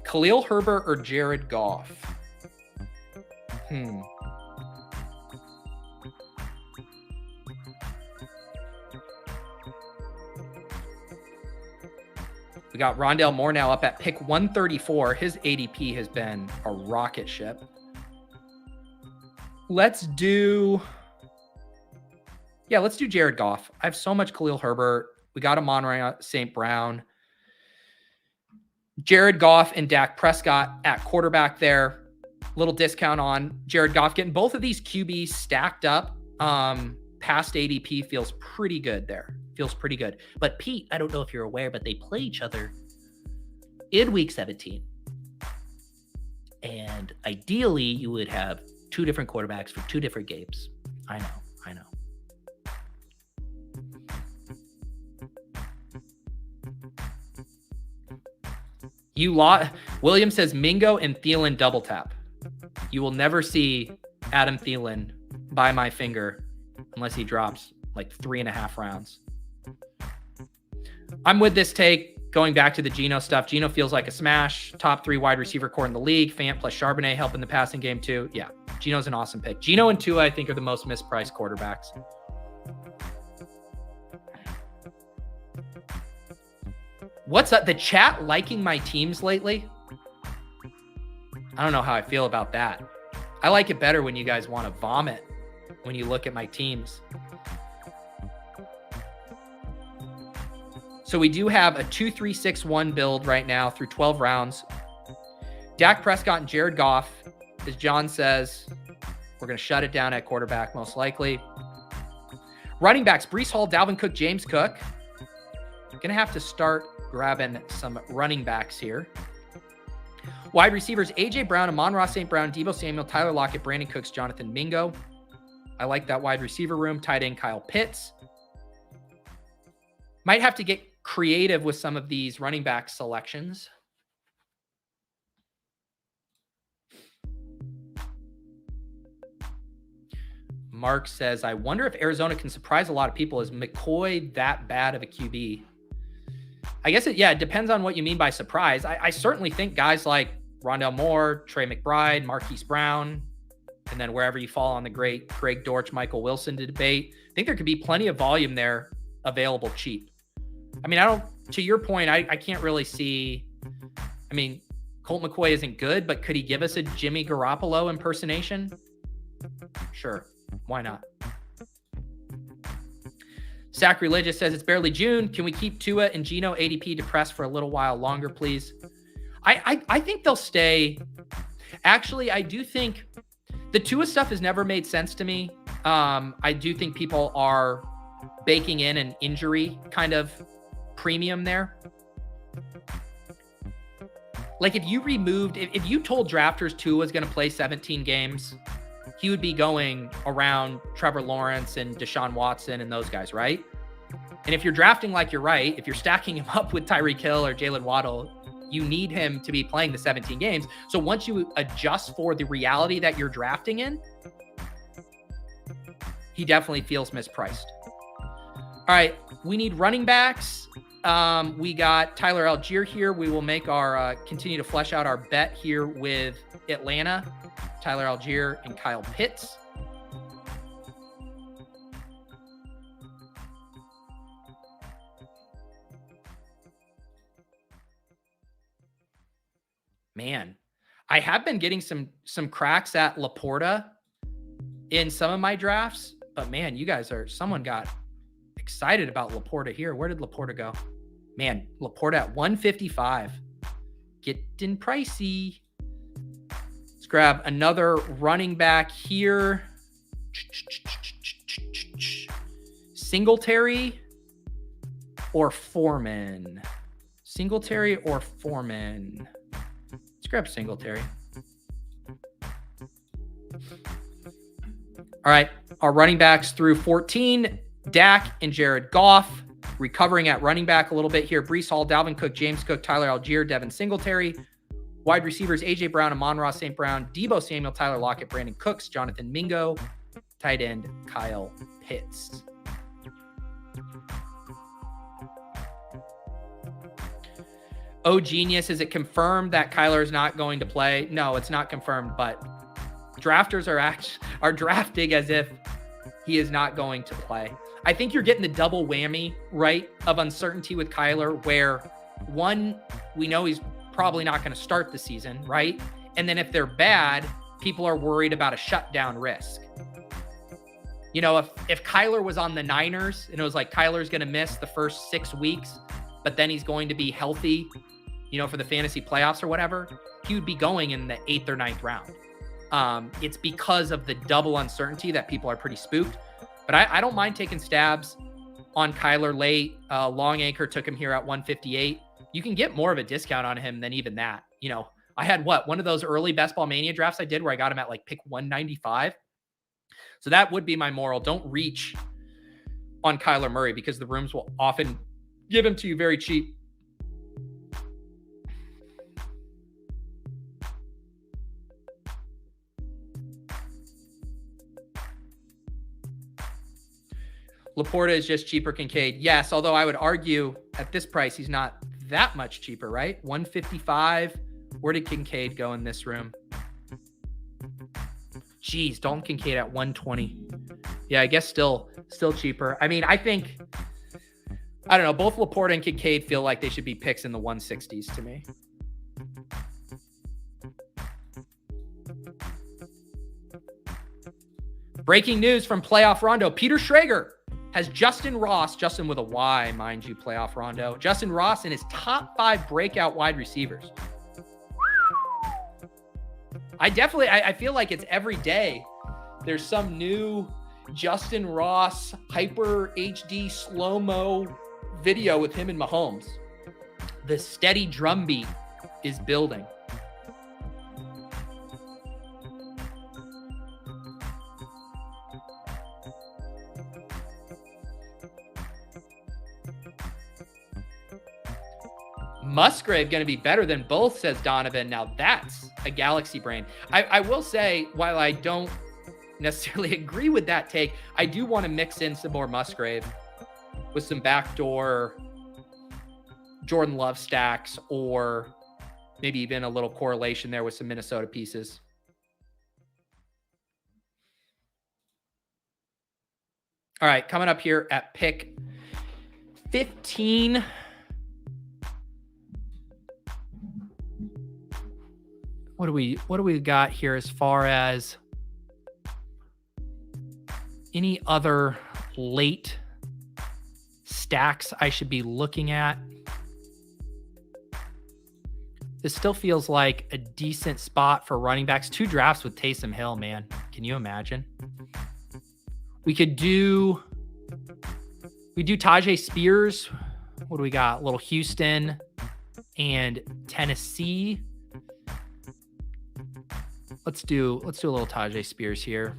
S1: Khalil Herbert or Jared Goff? We got Rondale Moore now up at pick 134. His ADP has been a rocket ship. Let's do Jared Goff. I have so much Khalil Herbert. We got Amon St. Brown. Jared Goff and Dak Prescott at quarterback there. Little discount on Jared Goff. Getting both of these QBs stacked up past ADP feels pretty good there. Feels pretty good.
S2: But Pete, I don't know if you're aware, but they play each other in week 17. And ideally, you would have 2 different quarterbacks for 2 different games. I know.
S1: William says Mingo and Thielen double tap. You will never see Adam Thielen by my finger unless he drops like 3.5 rounds. I'm with this take. Going back to the Geno stuff, Geno feels like a smash. Top 3 wide receiver core in the league. Fant plus Charbonnet helping the passing game too. Yeah, Geno's an awesome pick. Geno and Tua, I think, are the most mispriced quarterbacks. What's up? The chat liking my teams lately? I don't know how I feel about that. I like it better when you guys want to vomit when you look at my teams. So we do have a 2-3-6-1 build right now through 12 rounds. Dak Prescott and Jared Goff, as John says, we're going to shut it down at quarterback most likely. Running backs, Breece Hall, Dalvin Cook, James Cook. Going to have to start grabbing some running backs here. Wide receivers, A.J. Brown, Amon-Ra St. Brown, Deebo Samuel, Tyler Lockett, Brandon Cooks, Jonathan Mingo. I like that wide receiver room. Tight end, Kyle Pitts. Might have to get creative with some of these running back selections. Mark says, I wonder if Arizona can surprise a lot of people. Is McCoy that bad of a QB? I guess it depends on what you mean by surprise. I certainly think guys like Rondale Moore, Trey McBride, Marquise Brown, and then wherever you fall on the great Greg Dortch, Michael Wilson to debate, I think there could be plenty of volume there available cheap. I mean, to your point, I can't really see, I mean, Colt McCoy isn't good, but could he give us a Jimmy Garoppolo impersonation? Sure. Why not? Sackreligious says it's barely June. Can we keep Tua and Geno ADP depressed for a little while longer, please? I think they'll stay. Actually, I do think the Tua stuff has never made sense to me. I do think people are baking in an injury kind of premium there. Like if you told drafters Tua was going to play 17 games, he would be going around Trevor Lawrence and Deshaun Watson and those guys, right? And if you're drafting like you're right, if you're stacking him up with Tyreek Hill or Jalen Waddle, you need him to be playing the 17 games. So once you adjust for the reality that you're drafting in, he definitely feels mispriced. All right, we need running backs. We got Tyler Algier here. We will make our continue to flesh out our bet here with Atlanta. Tyler Algier and Kyle Pitts. Man, I have been getting some cracks at Laporta in some of my drafts, but man, someone got excited about Laporta here. Where did Laporta go? Man, Laporta at 155. Getting pricey. Let's grab another running back here. Singletary or Foreman? Singletary or Foreman? Let's grab Singletary. All right, our running backs through 14, Dak and Jared Goff. Recovering at running back a little bit here. Breece Hall, Dalvin Cook, James Cook, Tyler Algier, Devin Singletary. Wide receivers, A.J. Brown, Amon-Ra St. Brown, Deebo Samuel, Tyler Lockett, Brandon Cooks, Jonathan Mingo. Tight end, Kyle Pitts. Oh, genius. Is it confirmed that Kyler is not going to play? No, it's not confirmed, but drafters are drafting as if he is not going to play. I think you're getting the double whammy, right, of uncertainty with Kyler, where one, we know he's probably not going to start the season, right? And then if they're bad, people are worried about a shutdown risk. You know, if Kyler was on the Niners and it was like Kyler's going to miss the first 6 weeks, but then he's going to be healthy, you know, for the fantasy playoffs or whatever, he would be going in the 8th or 9th round. It's because of the double uncertainty that people are pretty spooked. But I don't mind taking stabs on Kyler late. Long Anchor took him here at 158. You can get more of a discount on him than even that. You know, I had one of those early Best Ball Mania drafts I did where I got him at like pick 195. So that would be my moral. Don't reach on Kyler Murray because the rooms will often give him to you very cheap. Laporta is just cheaper Kincaid. Yes, although I would argue at this price, he's not that much cheaper, right? 155. Where did Kincaid go in this room? Jeez, Dalton Kincaid at 120. Yeah, I guess still cheaper. I mean, I don't know. Both Laporta and Kincaid feel like they should be picks in the 160s to me. Breaking news from Playoff Rondo. Peter Schrager has Justyn Ross, Justin with a Y, mind you, Playoff Rondo, Justyn Ross in his top 5 breakout wide receivers. I feel like it's every day there's some new Justyn Ross hyper HD slow-mo video with him and Mahomes. The steady drumbeat is building. Musgrave going to be better than both, says Donovan. Now that's a galaxy brain. I will say, while I don't necessarily agree with that take, I do want to mix in some more Musgrave with some backdoor Jordan Love stacks, or maybe even a little correlation there with some Minnesota pieces. All right, coming up here at pick 15. What do we got here as far as any other late stacks I should be looking at? This still feels like a decent spot for running backs. 2 drafts with Taysom Hill, man. Can you imagine? We do Tajay Spears. What do we got? A little Houston and Tennessee. Let's do a little Tajay Spears here.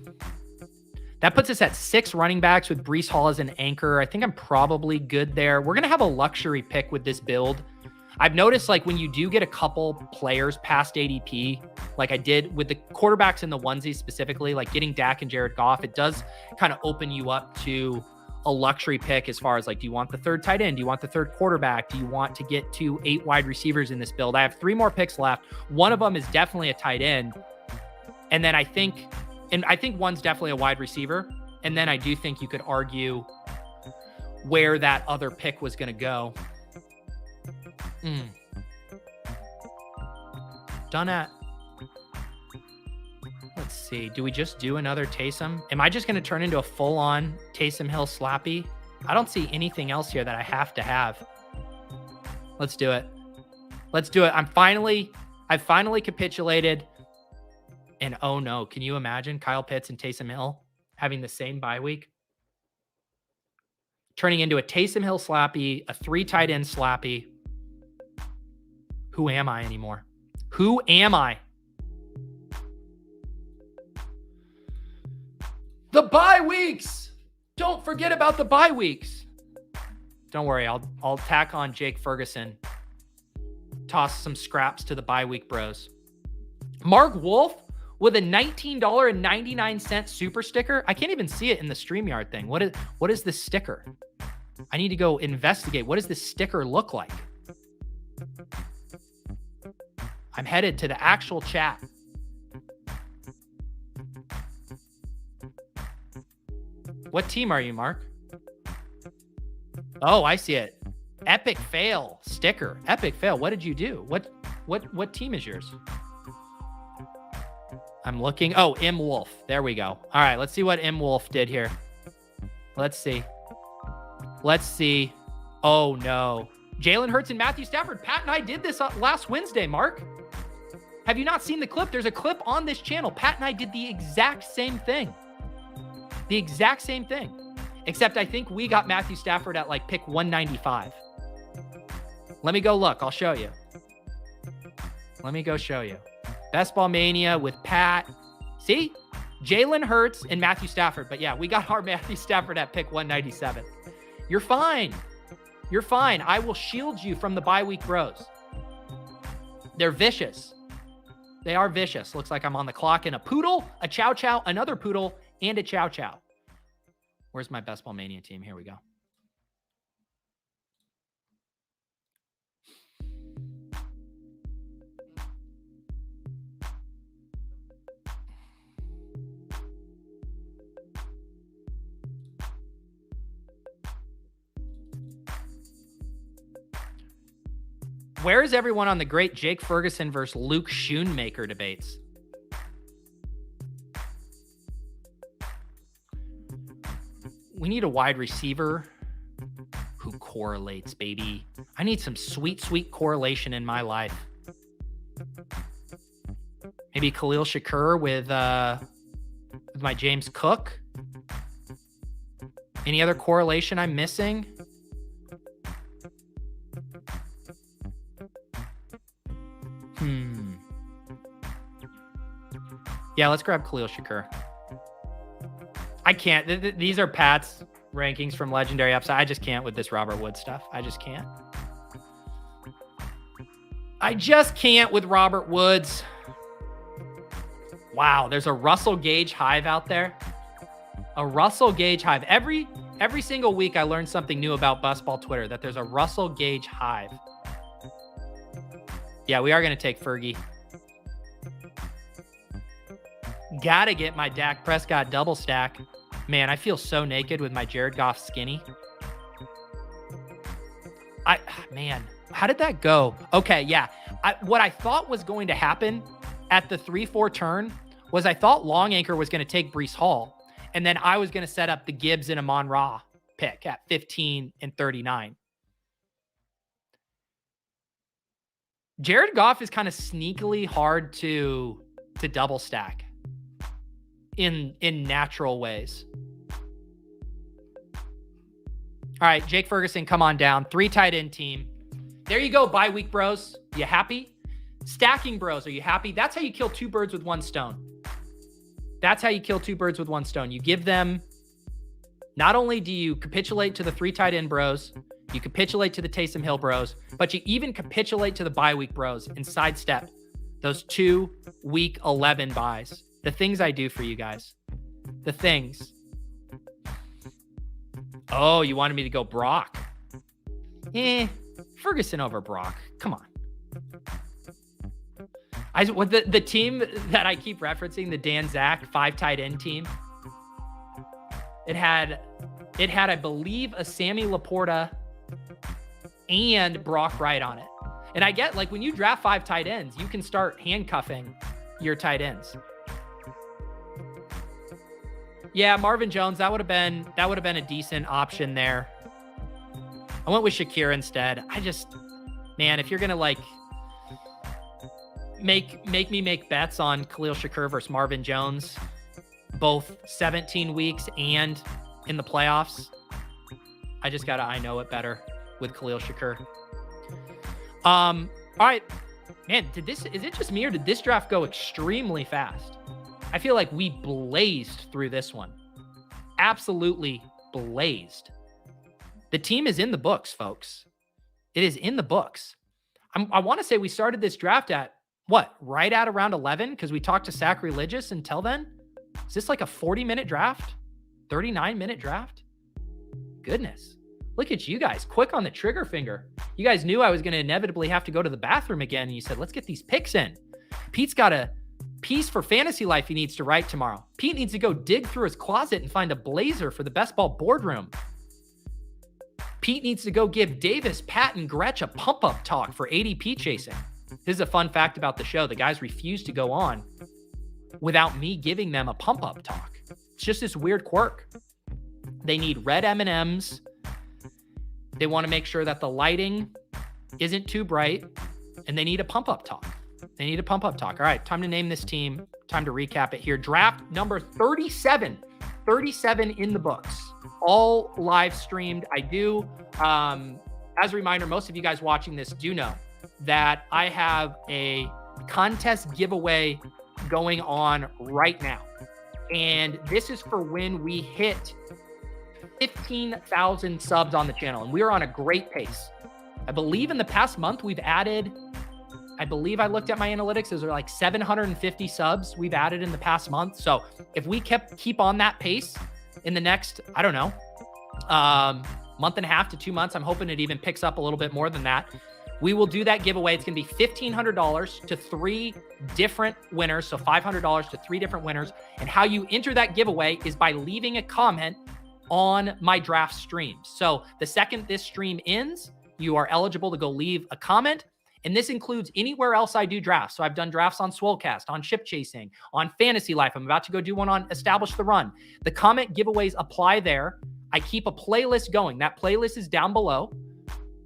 S1: That puts us at 6 running backs with Breece Hall as an anchor. I think I'm probably good there. We're going to have a luxury pick with this build. I've noticed, like, when you do get a couple players past ADP, like I did with the quarterbacks and the onesies specifically, like getting Dak and Jared Goff, it does kind of open you up to a luxury pick as far as, like, do you want the 3rd tight end? Do you want the 3rd quarterback? Do you want to get to 8 wide receivers in this build? I have 3 more picks left. One of them is definitely a tight end. And then I think one's definitely a wide receiver. And then I do think you could argue where that other pick was going to go. Done at, let's see. Do we just do another Taysom? Am I just going to turn into a full-on Taysom Hill slappy? I don't see anything else here that I have to have. Let's do it. I've finally capitulated. And oh no, can you imagine Kyle Pitts and Taysom Hill having the same bye week? Turning into a Taysom Hill slappy, a 3 tight end slappy. Who am I anymore? Who am I? The bye weeks. Don't forget about the bye weeks. Don't worry. I'll tack on Jake Ferguson. Toss some scraps to the bye week bros. Mark Wolf with a $19.99 super sticker. I can't even see it in the StreamYard thing. What is this sticker? I need to go investigate. What does this sticker look like? I'm headed to the actual chat. What team are you, Mark? Oh, I see it. Epic fail sticker. Epic fail. What did you do? What team is yours? I'm looking. Oh, M Wolf. There we go. All right, let's see what M Wolf did here. Let's see. Oh no. Jalen Hurts and Matthew Stafford. Pat and I did this last Wednesday, Mark. Have you not seen the clip? There's a clip on this channel. Pat and I did the exact same thing. Except I think we got Matthew Stafford at like pick 195. Let me go look. I'll show you. Let me go show you. Best Ball Mania with Pat. See? Jalen Hurts and Matthew Stafford. But yeah, we got our Matthew Stafford at pick 197. You're fine. You're fine. I will shield you from the bye week bros. They're vicious. They are vicious. Looks like I'm on the clock in a poodle, a chow chow, another poodle, and a chow chow. Where's my Best Ball Mania team? Here we go. Where is everyone on the great Jake Ferguson versus Luke Schoonmaker debates? We need a wide receiver who correlates, baby. I need some sweet, sweet correlation in my life. Maybe Khalil Shakur with my James Cook. Any other correlation I'm missing? Yeah, let's grab Khalil Shakur. I can't. These are Pat's rankings from Legendary Upside. I just can't with this Robert Woods stuff. I just can't. I just can't with Robert Woods. Wow, there's a Russell Gage hive out there. A Russell Gage hive. Every single week I learn something new about Busball Twitter, that there's a Russell Gage hive. Yeah, we are going to take Fergie. Gotta get my Dak Prescott double stack. Man, I feel so naked with my Jared Goff skinny. Man, how did that go? Okay, yeah. What I thought was going to happen at the 3-4 turn was I thought Long Anchor was going to take Breece Hall, and then I was going to set up the Gibbs and Amon-Ra pick at 15 and 39. Jared Goff is kind of sneakily hard to double stack in natural ways. All right, Jake Ferguson, come on down. 3 tight end team. There you go, bye week bros. You happy? Stacking bros, are you happy? That's how you kill 2 birds with 1 stone. That's how you kill 2 birds with 1 stone. You give them, not only do you capitulate to the 3 tight end bros, you capitulate to the Taysom Hill bros, but you even capitulate to the bye week bros and sidestep those 2 week 11 buys. The things I do for you guys. The things. Oh, you wanted me to go Brock. Ferguson over Brock. Come on. The team that I keep referencing, the Dan Zach 5 tight end team, it had, I believe, a Sammy Laporta and Brock Wright on it. And I get, like, when you draft 5 tight ends, you can start handcuffing your tight ends. Yeah, Marvin Jones, that would have been a decent option there. I went with Shakir instead. Man, if you're gonna like make me make bets on Khalil Shakur versus Marvin Jones, both 17 weeks and in the playoffs, I know it better with Khalil Shakur. All right, man, is it just me or did this draft go extremely fast? I feel like we blazed through this one. Absolutely blazed. The team is in the books, folks. It is in the books. I want to say we started this draft at what? Right at around 11 because we talked to Sackreligious until then. Is this like a 40-minute draft? 39-minute draft? Goodness. Look at you guys. Quick on the trigger finger. You guys knew I was going to inevitably have to go to the bathroom again. And you said, let's get these picks in. Pete's got a piece for fantasy life he needs to write tomorrow. Pete needs to go dig through his closet and find a blazer for the best ball boardroom. Pete needs to go give Davis, Pat, and Gretch a pump-up talk for ADP chasing. This is a fun fact about the show. The guys refuse to go on without me giving them a pump-up talk. It's just this weird quirk. They need red M&Ms. They want to make sure that the lighting isn't too bright, and they need a pump-up talk. They need a pump-up talk. All right, time to name this team. Time to recap it here. Draft number 37. 37 in the books. All live streamed. I do. As a reminder, most of you guys watching this do know that I have a contest giveaway going on right now. And this is for when we hit 15,000 subs on the channel. And we are on a great pace. I believe in the past month, we've added, I believe I looked at my analytics, there's like 750 subs we've added in the past month. So if we keep on that pace in the next, I don't know, month and a half to 2 months, I'm hoping it even picks up a little bit more than that. We will do that giveaway. It's going to be $1,500 to 3 different winners. So $500 to 3 different winners. And how you enter that giveaway is by leaving a comment on my draft streams. So the second this stream ends, you are eligible to go leave a comment. And this includes anywhere else I do drafts. So I've done drafts on Swolecast, on Ship Chasing, on Fantasy Life. I'm about to go do one on Establish the Run. The comment giveaways apply there. I keep a playlist going. That playlist is down below.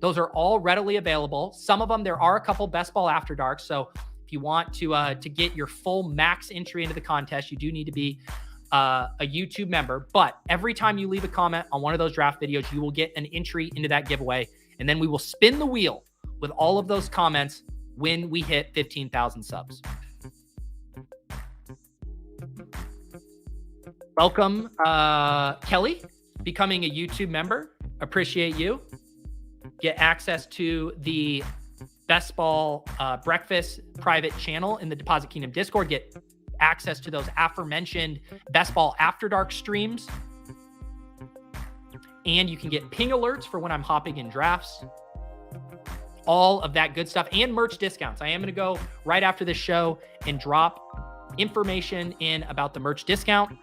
S1: Those are all readily available. Some of them, there are a couple Best Ball After Dark. So if you want to get your full max entry into the contest, you do need to be a YouTube member. But every time you leave a comment on one of those draft videos, you will get an entry into that giveaway. And then we will spin the wheel with all of those comments when we hit 15,000 subs. Welcome, Kelly, becoming a YouTube member. Appreciate you. Get access to the Best Ball Breakfast private channel in the Deposit Kingdom Discord. Get access to those aforementioned Best Ball After Dark streams. And you can get ping alerts for when I'm hopping in drafts. All of that good stuff and merch discounts. I am going to go right after this show and drop information in about the merch discount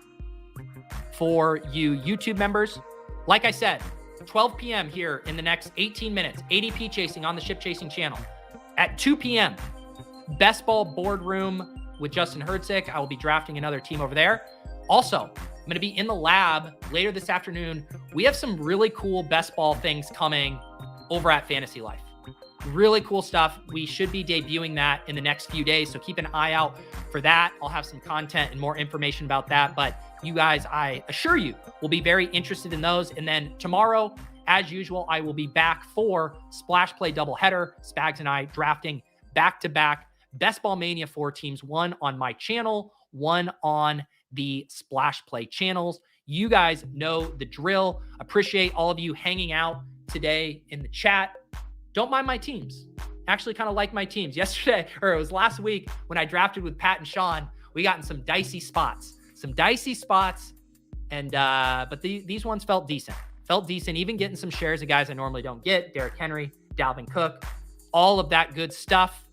S1: for you YouTube members. Like I said, 12 p.m. here in the next 18 minutes, ADP Chasing on the Ship Chasing channel. At 2 p.m., Best Ball Boardroom with Justin Hertzik. I will be drafting another team over there. Also, I'm going to be in the lab later this afternoon. We have some really cool Best Ball things coming over at Fantasy Life. Really cool stuff. We should be debuting that in the next few days. So keep an eye out for that. I'll have some content and more information about that. But you guys, I assure you, will be very interested in those. And then tomorrow, as usual, I will be back for Splash Play doubleheader. Spags and I drafting back-to-back Best Ball Mania 4 teams, one on my channel, one on the Splash Play channels. You guys know the drill. Appreciate all of you hanging out today in the chat. Don't mind my teams. Actually kind of like my teams. Yesterday, or it was last week when I drafted with Pat and Sean, we got in some dicey spots. And but these ones felt decent. Even getting some shares of guys I normally don't get. Derrick Henry, Dalvin Cook, all of that good stuff.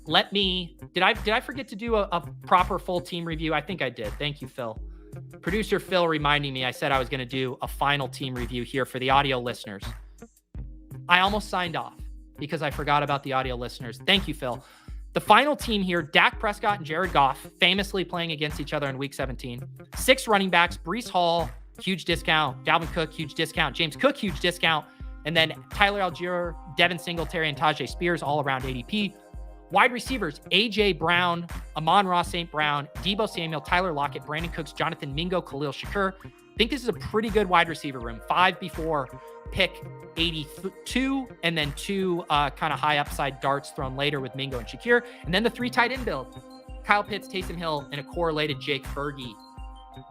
S1: Did I forget to do a proper full team review? I think I did. Thank you, Phil. Producer Phil reminding me I said I was going to do a final team review here for the audio listeners. I almost signed off because I forgot about the audio listeners. Thank you, Phil. The final team here, Dak Prescott and Jared Goff, famously playing against each other in Week 17. 6 running backs, Breece Hall, huge discount. Dalvin Cook, huge discount. James Cook, huge discount. And then Tyler Algier, Devin Singletary, and Tajay Spears, all around ADP. Wide receivers, A.J. Brown, Amon-Ra St. Brown, Deebo Samuel, Tyler Lockett, Brandon Cooks, Jonathan Mingo, Khalil Shakur. I think this is a pretty good wide receiver room. 5 before pick 82, and then 2 kind of high upside darts thrown later with Mingo and Shakir. And then the 3 tight end build. Kyle Pitts, Taysom Hill, and a correlated Jake Fergie.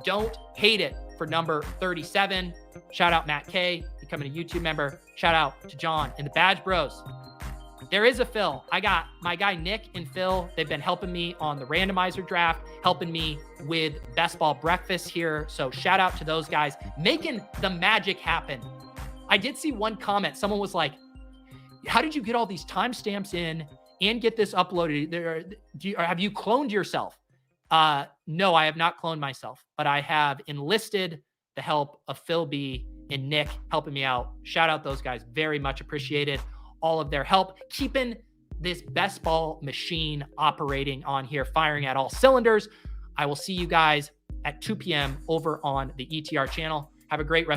S1: Don't hate it for number 37. Shout out Matt K. The becoming a YouTube member. Shout out to John and the Badge Bros. There is a Phil. I got my guy Nick and Phil. They've been helping me on the randomizer draft, helping me with Best Ball Breakfast here. So shout out to those guys making the magic happen. I did see one comment. Someone was like, how did you get all these timestamps in and get this uploaded? Have you cloned yourself? No, I have not cloned myself, but I have enlisted the help of Phil B and Nick helping me out. Shout out those guys. Very much appreciated all of their help, keeping this best ball machine operating on here, firing at all cylinders. I will see you guys at 2 p.m. over on the ETR channel. Have a great rest.